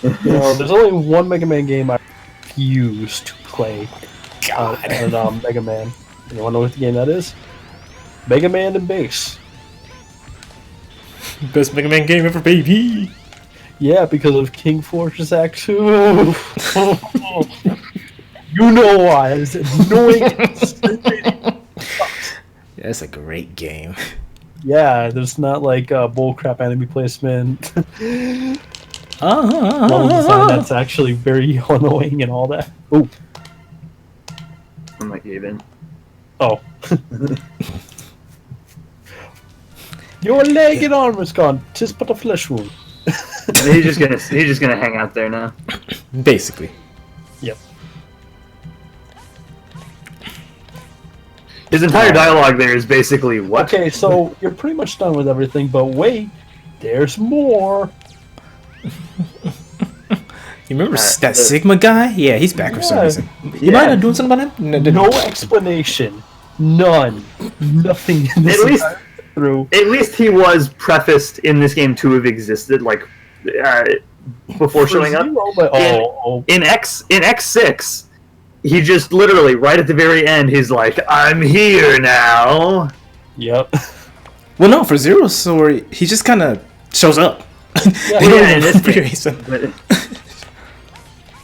You know, there's only one Mega Man game I refuse to play on Mega Man. You want to know what the game that is? Mega Man and Bass. Best Mega Man game ever, baby. Yeah, because of King Fortress Act 2. You know why. It's annoying. That's a great game. Yeah, there's not like bullcrap enemy placement. Level design that's actually very annoying and all that. Oh. I might give in. Oh. Your leg and arm is gone. 'Tis but a flesh wound. he's just gonna hang out there now. Basically. Yep. His entire dialogue there is basically what? Okay, so you're pretty much done with everything, but wait, there's more. You remember that the- Sigma guy? Yeah, he's back for some Yeah. reason. You mind not doing something about him? No explanation. None. Nothing in this At least- entire through. At least he was prefaced in this game to have existed, like before showing up. Zero, but, In X6, he just literally right at the very end, he's like, "I'm here now." Yep. Well, no, for Zero's story, he just kind of shows up. They don't yeah, even in this create him. But,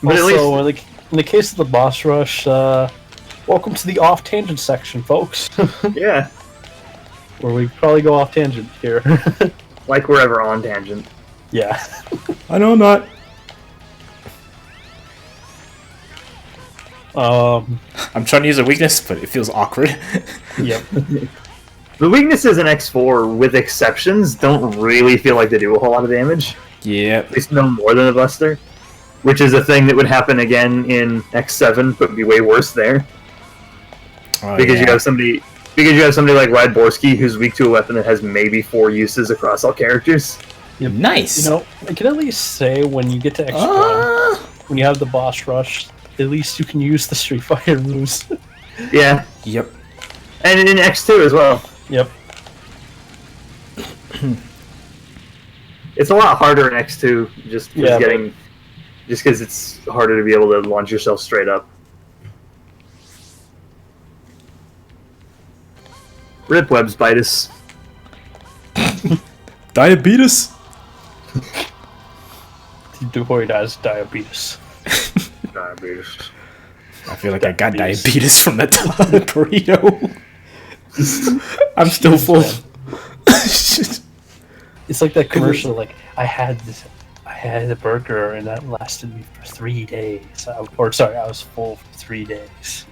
but at Also, least in the case of the boss rush, welcome to the off tangent section, folks. yeah, Where we probably go off tangent here. like we're ever on tangent. Yeah. I know I'm not. I'm trying to use a weakness, but it feels awkward. Yep. The weaknesses in X4, with exceptions, don't really feel like they do a whole lot of damage. Yeah. At least no more than a Buster, which is a thing that would happen again in X7, but would be way worse there. Oh, Because yeah. you have somebody like Rydborski who's weak to a weapon that has maybe 4 uses across all characters. Nice. You know, I can at least say when you get to X1, when you have the boss rush, at least you can use the Street Fighter moves. Yeah, Yep. and in X2 as well. Yep. It's a lot harder in X2 just because it's harder to be able to launch yourself straight up. Rip webs bitus. Diabetes. Before he dies, diabetes. Diabetes. I feel like I got diabetes from that burrito. I'm still full. It's like that commercial, like, I had a burger and that lasted me for 3 days. I was full for 3 days.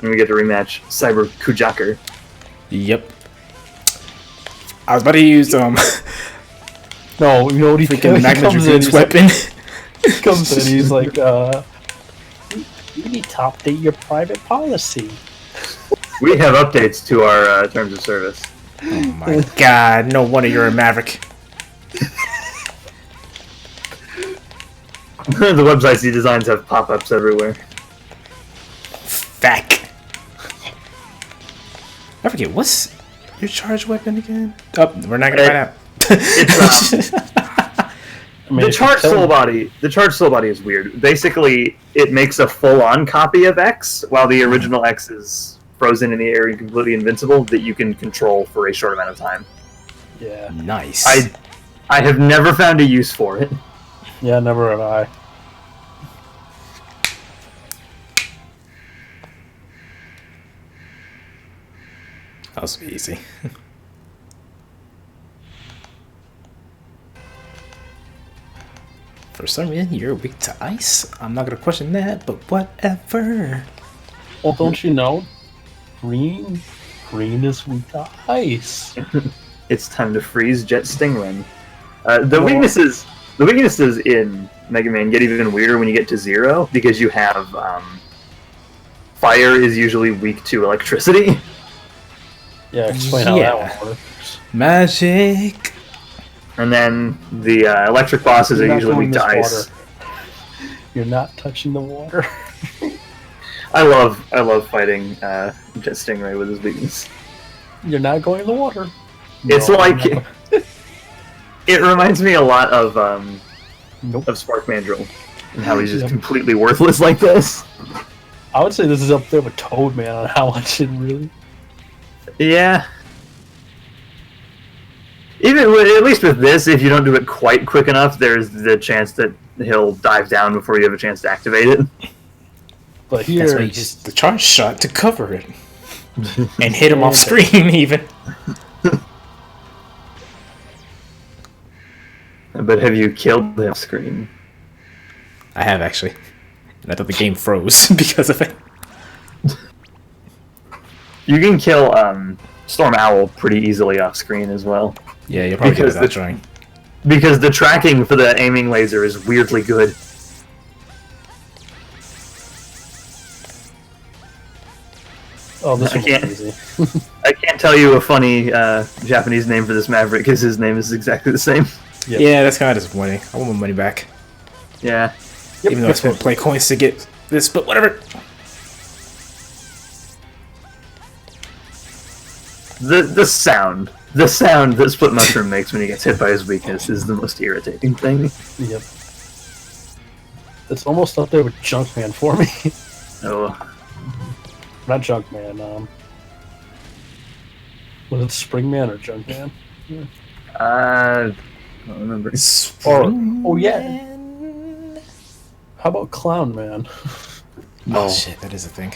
And we get to rematch Cyber Kujaker. Yep. I was about to use No, you know what he Freaking Magma comes in, Dragoon's he's weapon. Like, comes in, he's like, you need to update your private policy. We have updates to our terms of service. Oh my god, no wonder you're a Maverick. The websites he designs have pop-ups everywhere. Feck. I forget, what's your charge weapon again? Oh, we're not gonna find out. It's I mean, the charged soul body. The charged soul body is weird. Basically, it makes a full-on copy of X, while the original X is frozen in the air and completely invincible that you can control for a short amount of time. Yeah. Nice. I have never found a use for it. Yeah, never have I. That was easy. For some reason, you're weak to ice. I'm not gonna question that, but whatever. Well, don't you know? Green is weak to ice. It's time to freeze Jet Stingray. The weaknesses in Mega Man get even weirder when you get to Zero, because you have fire is usually weak to electricity. Yeah, explain how that one works. Magic. And then the electric bosses You're are not usually going weak to this ice. water. You're not touching the water. I love fighting Jet Stingray with his weakness. You're not going in the water. It's No, like I'm not- it reminds me a lot of Nope. Spark Mandrill and how he's just completely worthless like this. I would say this is up there with Toad Man on how I should really. Yeah. At least with this, if you don't do it quite quick enough, there's the chance that he'll dive down before you have a chance to activate it. But here, That's why you just the charge shot to cover it. And hit him off screen, even. But have you killed him screen? I have, actually. And I thought the game froze because of it. You can kill Storm Owl pretty easily off screen as well. Yeah, you'll probably Because get it without trying. Because the tracking for the aiming laser is weirdly good. oh, this I one's can't- easy. I can't tell you a funny Japanese name for this Maverick because his name is exactly the same. Yep. Yeah, that's kind of disappointing. I want my money back. Yeah. Yep, Even though I spent play coins to get this, but whatever. The sound that Split Mushroom makes when he gets hit by his weakness is the most irritating thing. Yep. It's almost up there with Junkman for me. Oh, Not Junkman. Was it Springman or Junkman? I don't remember. Oh yeah. How about Clown Man? Oh shit, that is a thing.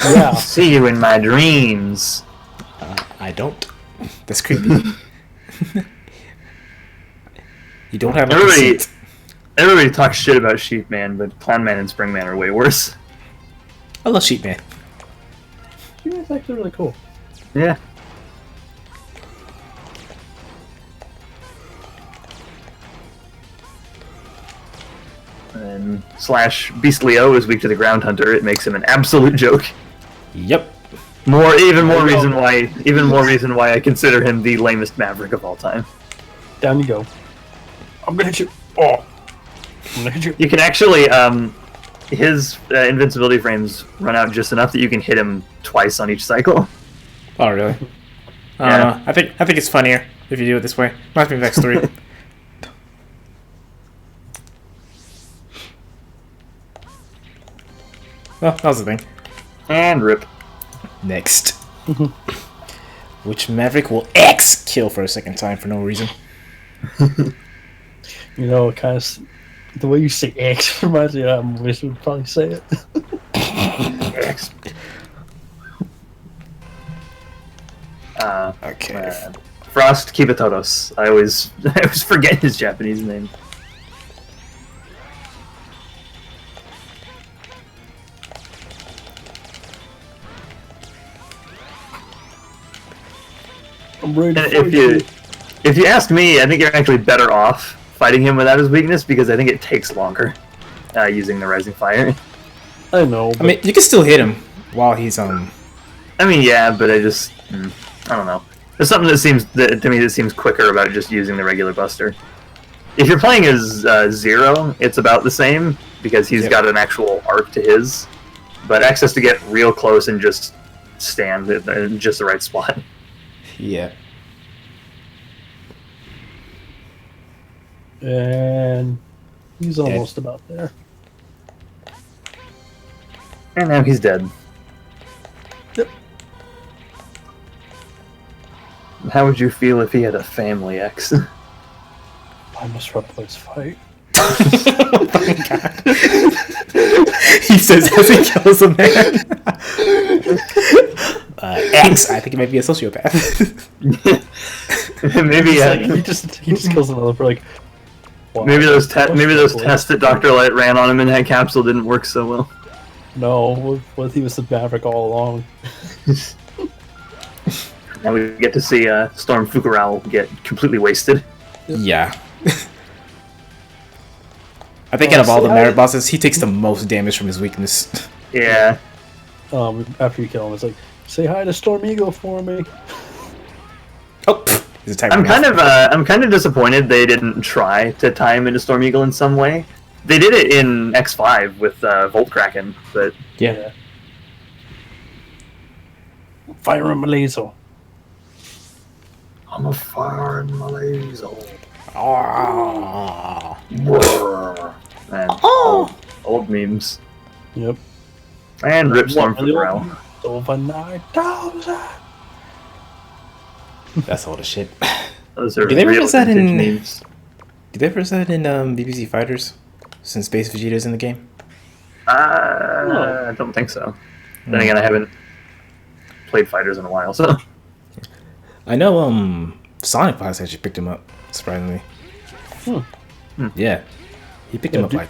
Yeah. See you in my dreams. I don't. That's creepy. You don't have a Everybody, conceit. everybody talks shit about Sheep Man, but Clown Man and Spring Man are way worse. I love Sheep Man. It's actually really cool. Yeah. And slash Beastly O is weak to the Ground Hunter. It makes him an absolute joke. Yep. Even more reason why I consider him the lamest Maverick of all time. Down you go. I'm gonna hit you. Oh. I'm gonna hit you. You can actually his invincibility frames run out just enough that you can hit him twice on each cycle. Oh really? Yeah. I think it's funnier if you do it this way. Reminds me of X3. Well, that was the thing. And rip. Next. Which Maverick will X kill for a second time for no reason? You know, it kind of the way you say X reminds me of how Wish would probably say it. Okay. Frost Kibatoros. I always forget his Japanese name. I'm ready And to fight you. If you ask me, I think you're actually better off fighting him without his weakness because I think it takes longer using the Rising Fire. I know. I mean, you can still hit him while he's I mean, yeah, but I just I don't know. There's something to me that seems quicker about just using the regular Buster. If you're playing as Zero, it's about the same because he's got an actual arc to his, but X has to get real close and just stand in just the right spot. Yeah. And he's almost about there. And now he's dead. Yep. How would you feel if he had a family, X? I must replace fight. He says as he kills a man. X, I think he might be a sociopath. Maybe He just kills another for like. Wow, maybe those tests that Dr. Light ran on him in that capsule didn't work so well. No, what if he was the Maverick all along? Now we get to see Storm Fukurao get completely wasted. Yeah. I think out of all the Maverick bosses, he takes the most damage from his weakness. Yeah. After you kill him, it's like, say hi to Storm Eagle for me. Oh, he's attacking. I'm kind of disappointed they didn't try to tie him into Storm Eagle in some way. They did it in X5 with Volt Kraken, but Yeah. Fire him, laser. I'm a fire in my laser. Oh. Man, old memes. Yep. And Rip Storm Fukurao. Over 9,000. That's all the shit. Those are Do they real reference that in vintage memes. Did they reference that in BBC Fighters? Since Space Vegeta's in the game? I don't think so. Then again, I haven't played Fighters in a while, so. I know Sonic Fox actually picked him up, surprisingly. Yeah. He picked him up like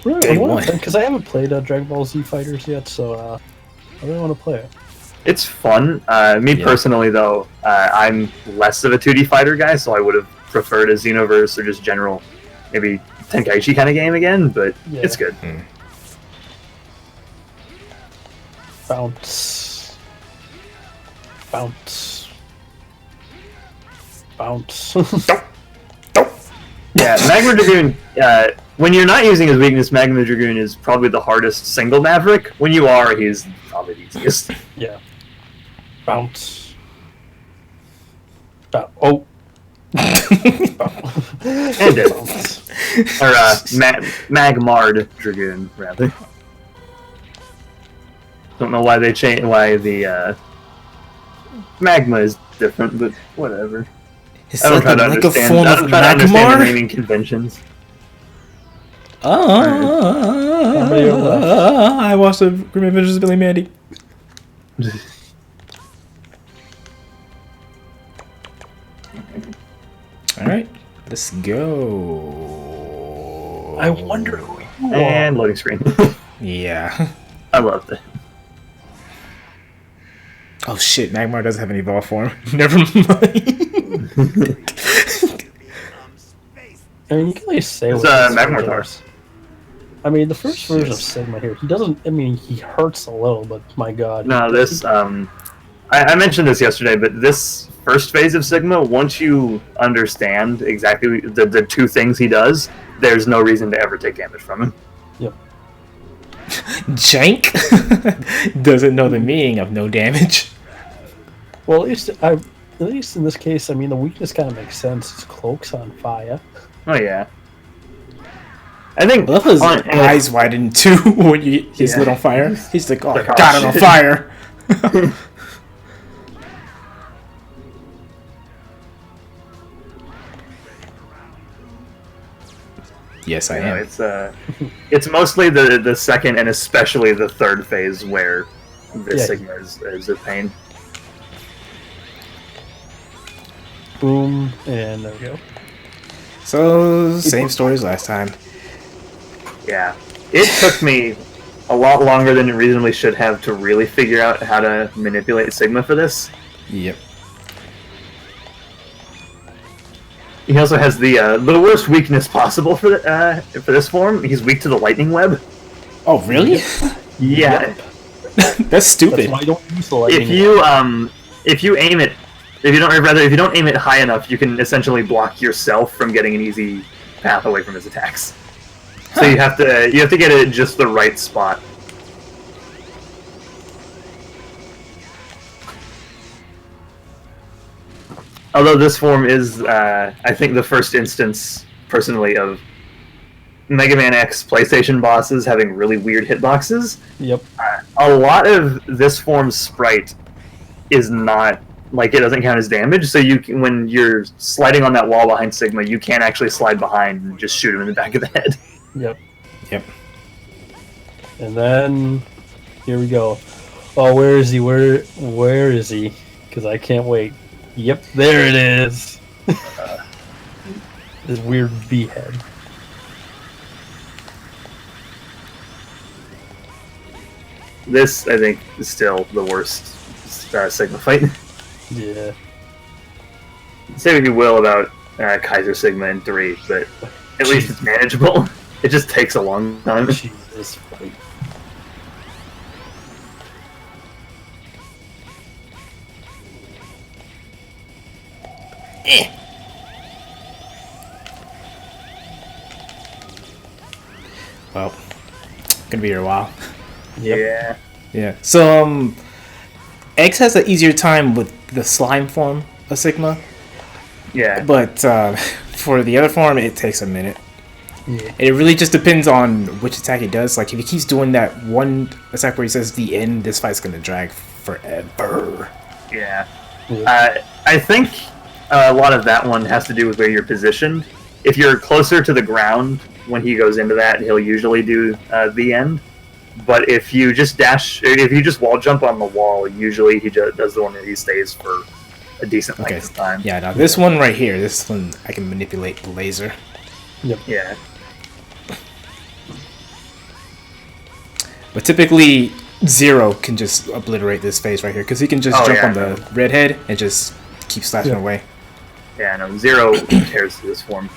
Really, Day one. because I haven't played Dragon Ball Z Fighters yet, so I really want to play it. It's fun. Me personally, though, I'm less of a 2D fighter guy, so I would have preferred a Xenoverse or just general, maybe Tenkaichi kind of game again, but it's good. Bounce. Bounce. Bounce. Yeah, Magma Dragoon, when you're not using his weakness, Magma Dragoon is probably the hardest single Maverick. When you are, he's probably the easiest. Yeah. Bounce. Oh. And it. Or Magmard Dragoon, rather. Don't know why they changed, why the Magma is different, but whatever. Is I don't try that to like a understand. form I of don't try to understand the Magmar? naming conventions. I watched the Grim Adventures of Billy Mandy. Alright, let's go. I wonder who you are. And loading screen. Yeah. I loved it. Oh shit, Magmar doesn't have an evolved form. Never mind. I mean, you can at least say It's what his Magmar version Tars. is. I mean, the first version of Sigma here, he doesn't. I mean, he hurts a little, but my god. No, this, I mentioned this yesterday, but this first phase of Sigma, once you understand exactly the two things he does, there's no reason to ever take damage from him. Yep. Jank doesn't know the meaning of no damage. Well, at least in this case, I mean, the weakness kind of makes sense. His cloak's on fire. Oh, yeah. I think... I love his eyes widen too when he's lit on fire. He's like, oh, Like, God, I'm on shit. fire. Yes, I am. It's mostly the second and especially the third phase where the Sigma is a pain. Boom, and there we go. So, same story as last time. Yeah. It took me a lot longer than it reasonably should have to really figure out how to manipulate Sigma for this. Yep. He also has the worst weakness possible for this form. He's weak to the lightning web. Oh, really? Yeah. That's stupid. That's why I don't use the lightning. If you aim it, if you don't aim it high enough, you can essentially block yourself from getting an easy path away from his attacks. So you have to get it at just the right spot. Although this form is, I think, the first instance, personally, of Mega Man X PlayStation bosses having really weird hitboxes. Yep. A lot of this form's sprite is not, like, it doesn't count as damage, so you can, when you're sliding on that wall behind Sigma, you can't actually slide behind and just shoot him in the back of the head. Yep. Yep. And then, here we go. Oh, where is he? Where is he? Because I can't wait. Yep, there it is. This weird bee head. This, I think, is still the worst Sigma fight. Yeah. Say what you will about Kaiser Sigma in 3, but at least it's manageable. It just takes a long time. Jesus. Well, gonna be here a while. Yeah. Yeah. So, X has an easier time with the slime form of Sigma, Yeah. but for the other form, it takes a minute. Yeah. It really just depends on which attack he does. Like, if he keeps doing that one attack where he says the end, this fight's gonna drag forever. Yeah. I think a lot of that one has to do with where you're positioned. If you're closer to the ground when he goes into that, he'll usually do the end. But if you just if you just wall jump on the wall, usually he does the one that he stays for a decent length of time. Yeah, now this one right here, this one I can manipulate the laser. Yep. Yeah. But typically, Zero can just obliterate this phase right here, because he can just jump on the redhead and just keep slashing away. Yeah, no, Zero tears through this form.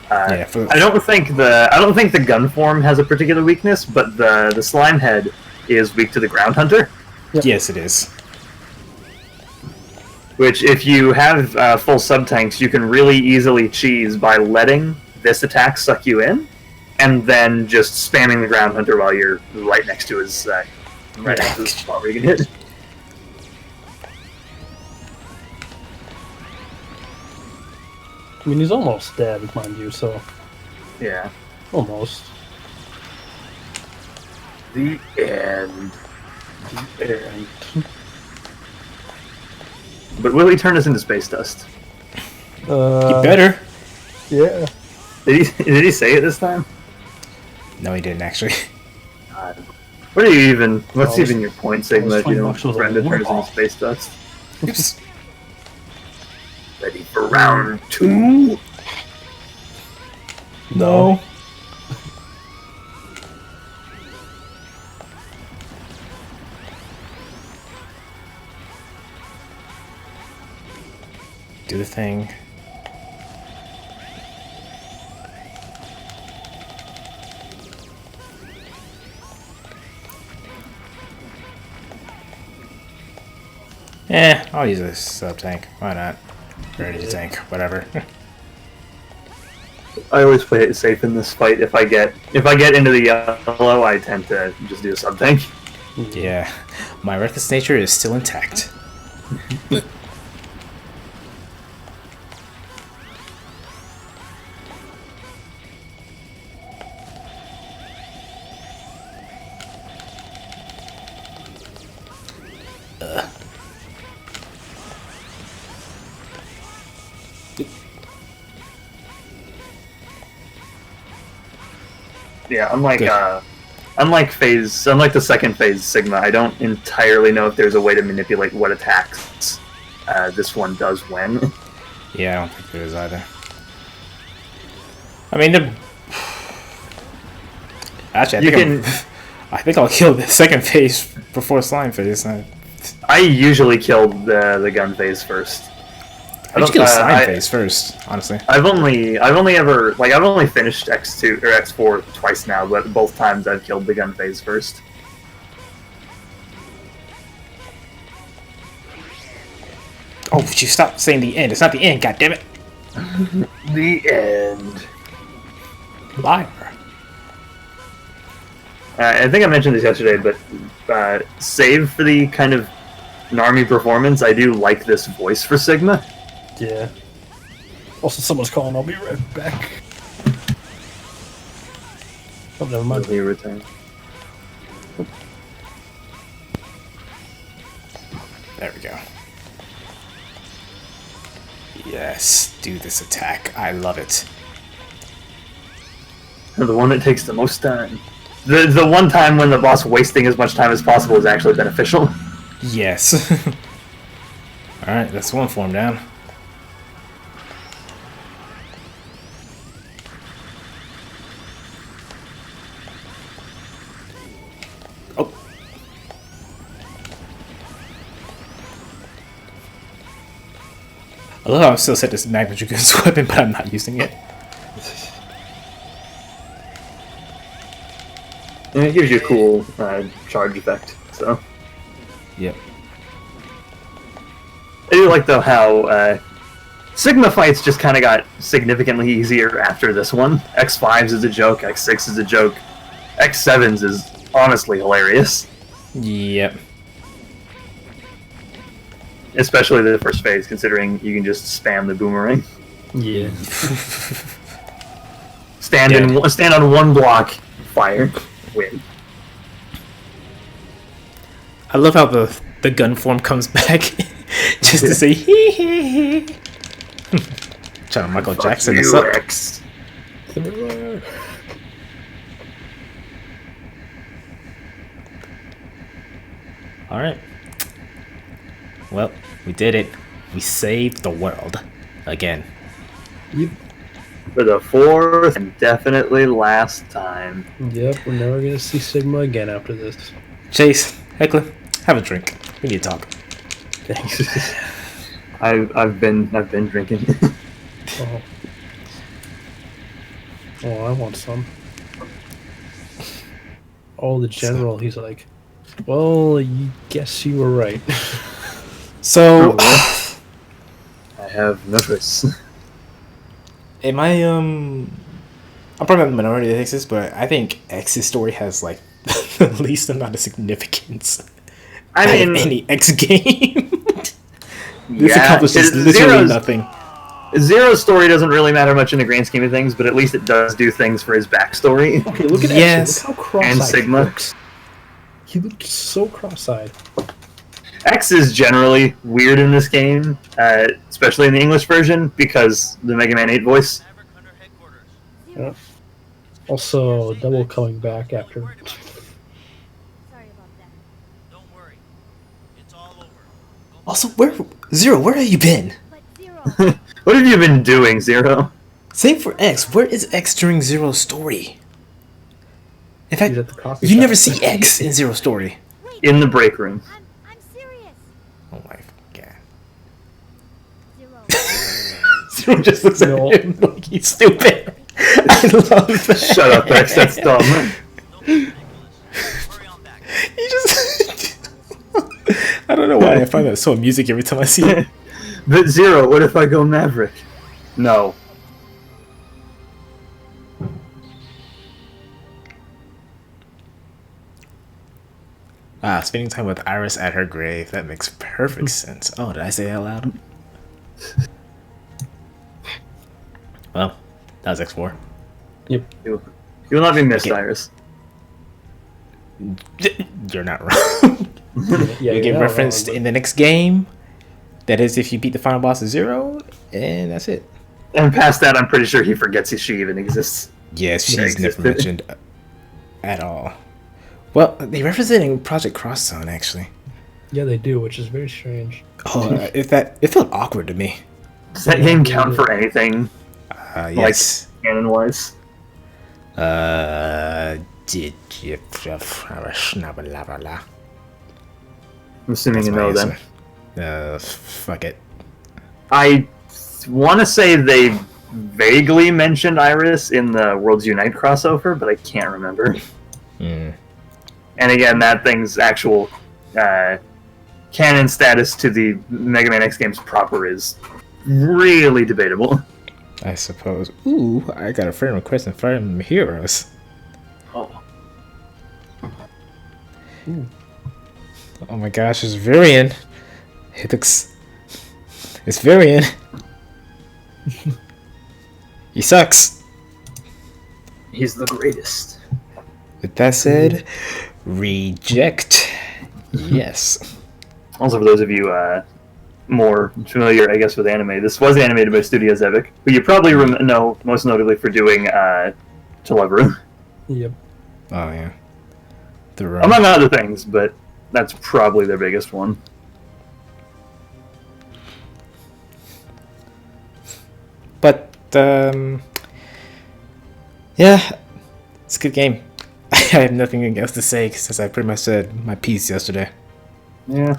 Yeah, I don't think the gun form has a particular weakness, but the slime head is weak to the ground hunter. Yep. Yes, it is. Which, if you have full sub tanks, you can really easily cheese by letting this attack suck you in, and then just spamming the ground hunter while you're right next to his spot where you can hit. I mean, he's almost dead, mind you, so... Yeah. Almost. The end. The end. But will he turn us into space dust? You better. Yeah. Did he say it this time? No, he didn't actually. God. What are you even? What's even your point, Sigma? If you don't $20 was a Brenda turns into rip-off. space dust. Ready for round 2? No. Do the thing. I'll use a sub tank. Why not? Or a tank, whatever. I always play it safe in this fight. If I get into the yellow, I tend to just do a sub tank. Yeah, my reckless nature is still intact. Yeah, unlike the second phase Sigma, I don't entirely know if there's a way to manipulate what attacks this one does when. Yeah, I don't think there is either. I mean, actually, I think I'll kill the second phase before slime phase. I usually killed the gun phase first. I should kill Slime Face first, honestly. I've only finished X2 or X4 twice now, but both times I've killed the gun phase first. Oh, would you stop saying the end? It's not the end, goddammit. The end. Liar. I think I mentioned this yesterday, but save for the kind of Narmy performance, I do like this voice for Sigma. Yeah. Also, someone's calling. I'll be right back. Oh, never mind. He returned. There we go. Yes, do this attack. I love it. The one that takes the most time. The one time when the boss wasting as much time as possible is actually beneficial. Yes. Alright, that's one form down. Oh. I love how I'm still set this Magma Dragoon's weapon, but I'm not using it. And it gives you a cool charge effect, so. Yep. I do like, though, how Sigma fights just kind of got significantly easier after this one. X5's is a joke, X6 is a joke, X7's is honestly hilarious. Yep. Especially the first phase, considering you can just spam the boomerang. Yeah. Stand on one block, fire, win. I love how the gun form comes back just to say hee hee hee. Trying to Michael Jackson this up. X. Alright. Well, we did it. We saved the world. Again. Yep. For the fourth and definitely last time. Yep, we're never gonna see Sigma again after this. Chase, Heckler, have a drink. We need to talk. Thanks. I've been drinking. Oh. Oh, I want some. Oh, the general, he's like, well, you guess you were right. So, I have no choice. am I, I'm probably not the minority that thinks this, but I think X's story has, like, the least amount of significance I out of mean, any X game. This yeah, accomplishes literally Zero's- nothing. Zero's story doesn't really matter much in the grand scheme of things, but at least it does do things for his backstory. Okay, look at Yes. X. Look how cross-eyed And Sigma. he looks. He looked so cross-eyed. X is generally weird in this game, especially in the English version, because the Mega Man 8 voice. Yeah. Also, double coming back after. Sorry about that. Don't worry. It's all over. Also, where have you been? But Zero, What have you been doing, Zero? Same for X. Where is X during Zero's story? In fact, He's at the coffee you shop. never see X in Zero's story. wait, In the break room. I'm serious. Oh my god. Zero, Zero just looks No. at him like he's stupid. I love that. Shut up, X, that's dumb. Hurry on back. He just. I don't know why I find that so amusing every time I see it. But Zero, what if I go Maverick? No. Spending time with Iris at her grave. That makes perfect sense. Oh, did I say that out loud? Well, that was X4. You will not be missed, Okay. Iris. You're not wrong. Yeah, You get you're not referenced wrong, in the next game. That is if you beat the final boss of Zero, and that's it. And past that, I'm pretty sure he forgets she even exists. Yes, she's Yeah, never existed. mentioned at all. Well, they reference it in Project Cross Zone, actually. but- Yeah, they do, which is very strange. Oh, it felt awkward to me. Does that game count for anything, Yes. canon-wise? Did you? I'm assuming you know then. Fuck it. I want to say they vaguely mentioned Iris in the Worlds Unite crossover, but I can't remember. Mm. And again, that thing's actual canon status to the Mega Man X games proper is really debatable. I suppose. Ooh, I got a friend request in Fire Emblem Heroes. Oh. Oh my gosh, it's Varian. It looks... It's Varian. He sucks. He's the greatest. With that said, reject. Yes. Also, for those of you more familiar, I guess, with anime, this was animated by Studios Epic, who you probably know most notably for doing Televeru. Yep. Oh yeah. Among other things, but that's probably their biggest one. But yeah, it's a good game. I have nothing else to say since I pretty much said my piece yesterday. Yeah.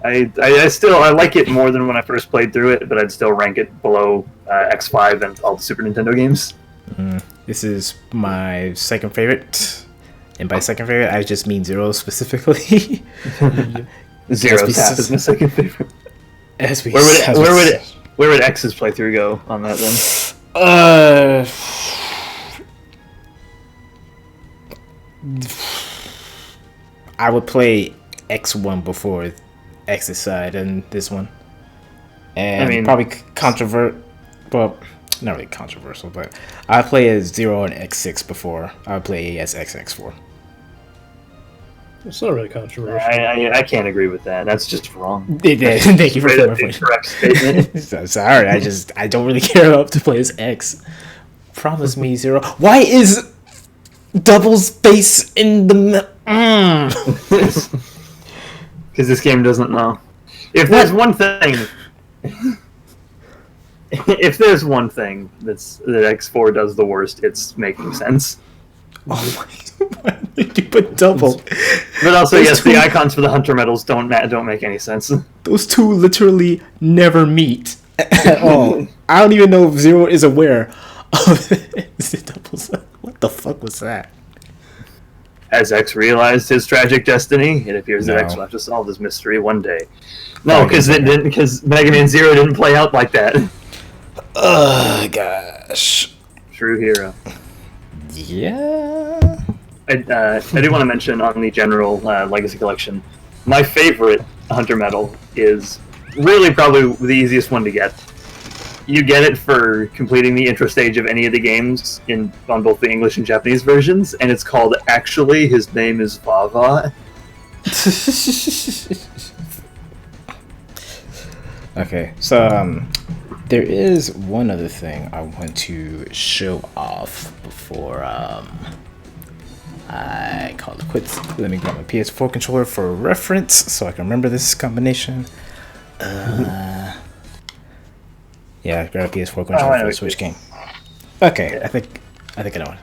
I still like it more than when I first played through it, but I'd still rank it below X5 and all the Super Nintendo games. This is my second favorite, and by second favorite, I just mean Zero specifically. Zero's half is my second favorite. As we, Where would X's playthrough go on that then? I would play X1 before X's side and this one, and I mean, probably well, not really controversial, but I play as 0 and X6 before I would play as XX4. It's not really controversial. I can't agree with that. That's just wrong. Thank you for Straight up incorrect statement. Sorry, I don't really care about to play as X. Promise me 0. Why is double space in the Because this game doesn't know. If there's one thing, that X4 does the worst, it's making sense. Oh my! Why did you put double? But also, yes, the icons for the Hunter medals don't make any sense. Those two literally never meet at all. I don't even know if Zero is aware of the doubles. What the fuck was that? As X realized his tragic destiny, it appears that X will have to solve this mystery one day. No, because Mega Man Zero didn't play out like that. Oh gosh. True hero. Yeah. I do want to mention on the general Legacy Collection, my favorite Hunter medal is really probably the easiest one to get. You get it for completing the intro stage of any of the games on both the English and Japanese versions, and it's called Actually His Name is Vava. Okay, so there is one other thing I want to show off before I call it quits. Let me grab my PS4 controller for reference so I can remember this combination. Yeah, grab a PS4 controller for the Switch game. Okay, yeah. I think I know it.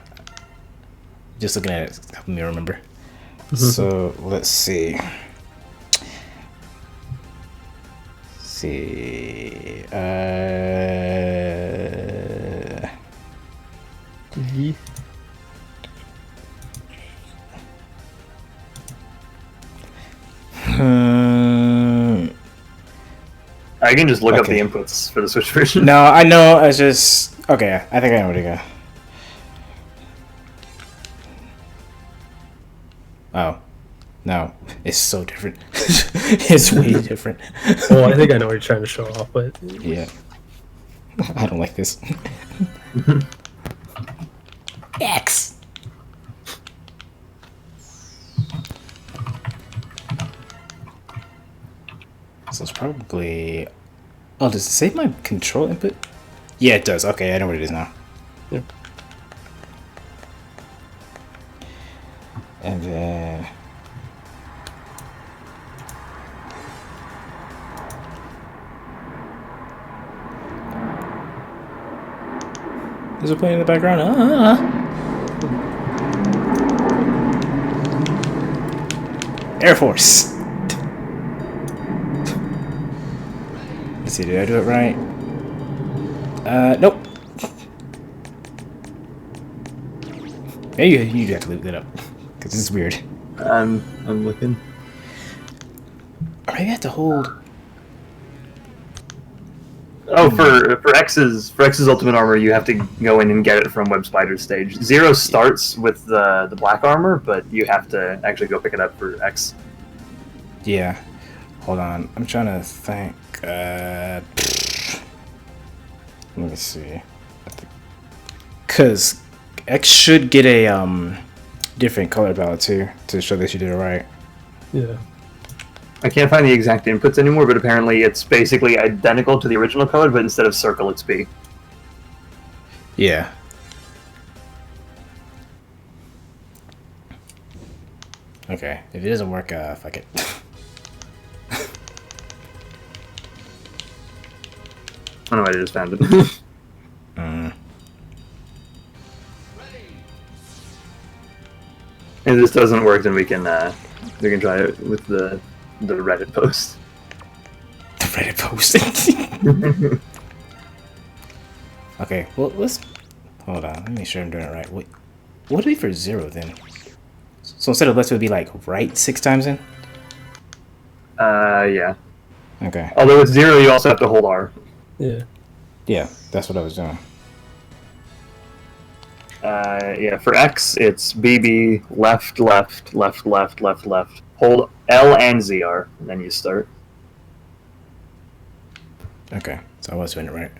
Just looking at it, helping me remember. So let's see. I can just look up the inputs for the Switch version. No, I know. I just okay. I think I know where to go. Oh, no, it's so different. It's way different. Oh, I think I know what you're trying to show off, but yeah, I don't like this. X. So it's probably. Oh, does it save my control input? Yeah, it does. Okay, I know what it is now. Yep. And then. There's a plane in the background. Air Force. Let's see, did I do it right? Nope. Maybe you have to look that up because this is weird. I'm looking. Or maybe I have to hold. Oh, for X's ultimate armor, you have to go in and get it from Web Spider's stage. Zero starts with the black armor, but you have to actually go pick it up for X. Yeah. Hold on. I'm trying to think. Let me see. Cause X should get a different color palette too to show that you did it right. Yeah. I can't find the exact inputs anymore, but apparently it's basically identical to the original color, but instead of circle, it's B. Yeah. Okay. If it doesn't work, fuck it. I don't know, I just found it. If this doesn't work, then we can try it with the Reddit post. The Reddit post. Okay, well, let's hold on. Let me make sure I'm doing it right. Wait, what would it be for zero then? So instead of left, it would be like right 6 times in. Yeah. Okay. Although with zero, you also have to hold R. Yeah. Yeah, that's what I was doing. Yeah, for X, it's BB, left, left, left, left, left, left. Hold L and ZR, and then you start. Okay, so I was doing it right.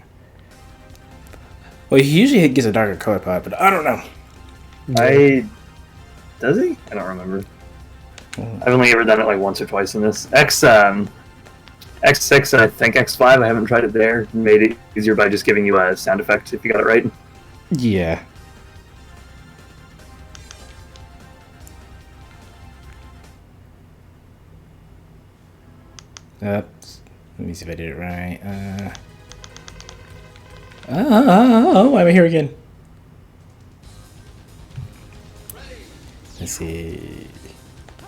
Well, he usually gets a darker color palette, but I don't know. Does he? I don't remember. I've only ever done it like once or twice in this. X6 and I think X5, I haven't tried it there. Made it easier by just giving you a sound effect if you got it right. Yeah. Let me see if I did it right. Why am I here again? Let's see.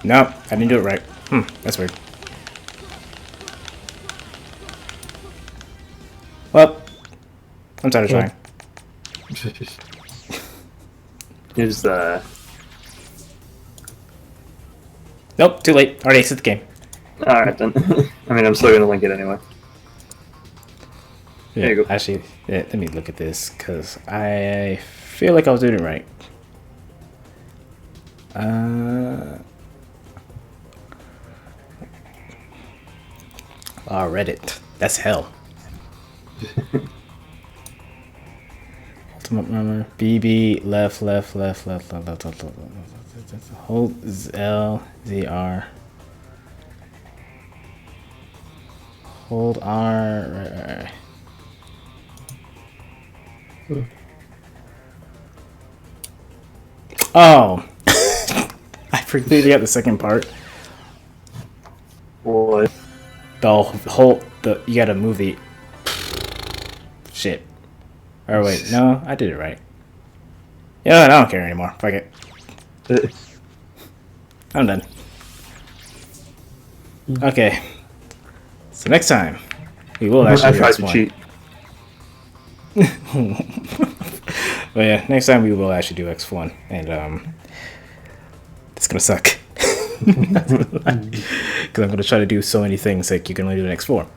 Nope, I didn't do it right. That's weird. Well, I'm tired of trying. Here's the... Nope, too late. Already exit the game. Alright then. I mean, I'm still gonna link it anyway. Yeah, There you go. Actually, yeah, let me look at this, because I feel like I was doing it right. Reddit. That's hell. Ultimate armor. BB, left, left, left, left, left, left, left, left, left. Hold L, ZR. Hold R. Right. Oh. I completely got the second part. What? You gotta move the shit. Or wait, no, I did it right. Yeah, I don't care anymore. Fuck it. I'm done. Okay. So next time, we will actually I do tried to X1. cheat. But yeah, next time we will actually do X1, and it's gonna suck. Because I'm gonna try to do so many things like you can only do an X4.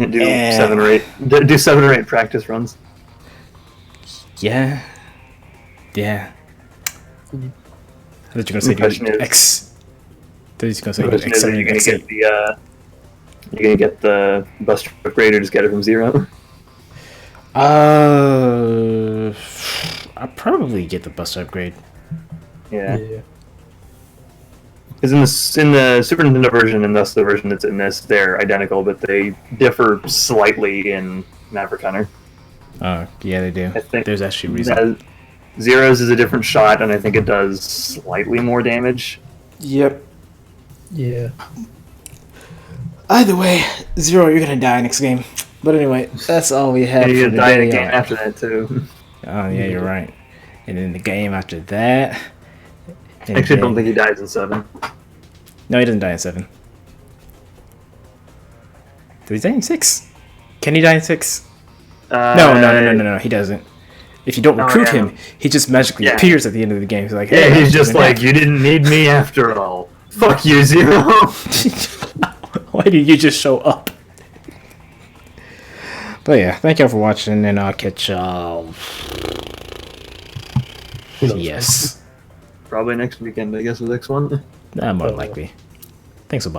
Do 7 or 8. Do 7 or 8 practice runs. Yeah. I thought you were gonna say do X. I thought you were gonna say do X7 and X8. You're gonna get the bus upgrade or just get it from zero. I'll probably get the bus upgrade. Yeah. Because in the Super Nintendo version and thus the version that's in this, they're identical, but they differ slightly in Maverick Hunter. Oh, yeah, they do. I think there's actually a reason. Zero's is a different shot, and I think it does slightly more damage. Yep. Yeah. Either way, Zero, you're gonna die next game. But anyway, that's all we have And for you're gonna die in today. a game after that too. Oh yeah, you're right. And then the game after that. I actually don't think he dies in 7. No, he doesn't die in 7. Does he die in 6? Can he die in 6? No. He doesn't. If you don't recruit yeah. hم, he just magically Yeah. appears at the end of the game. He's like, Yeah, hey, he's just like, you didn't need me after all. Fuck you, Zero. why did you just show up? But yeah, thank y'all for watching, and I'll catch y'all. Who knows? Yes. Probably next weekend, I guess, with X1. More likely. Thanks a bunch.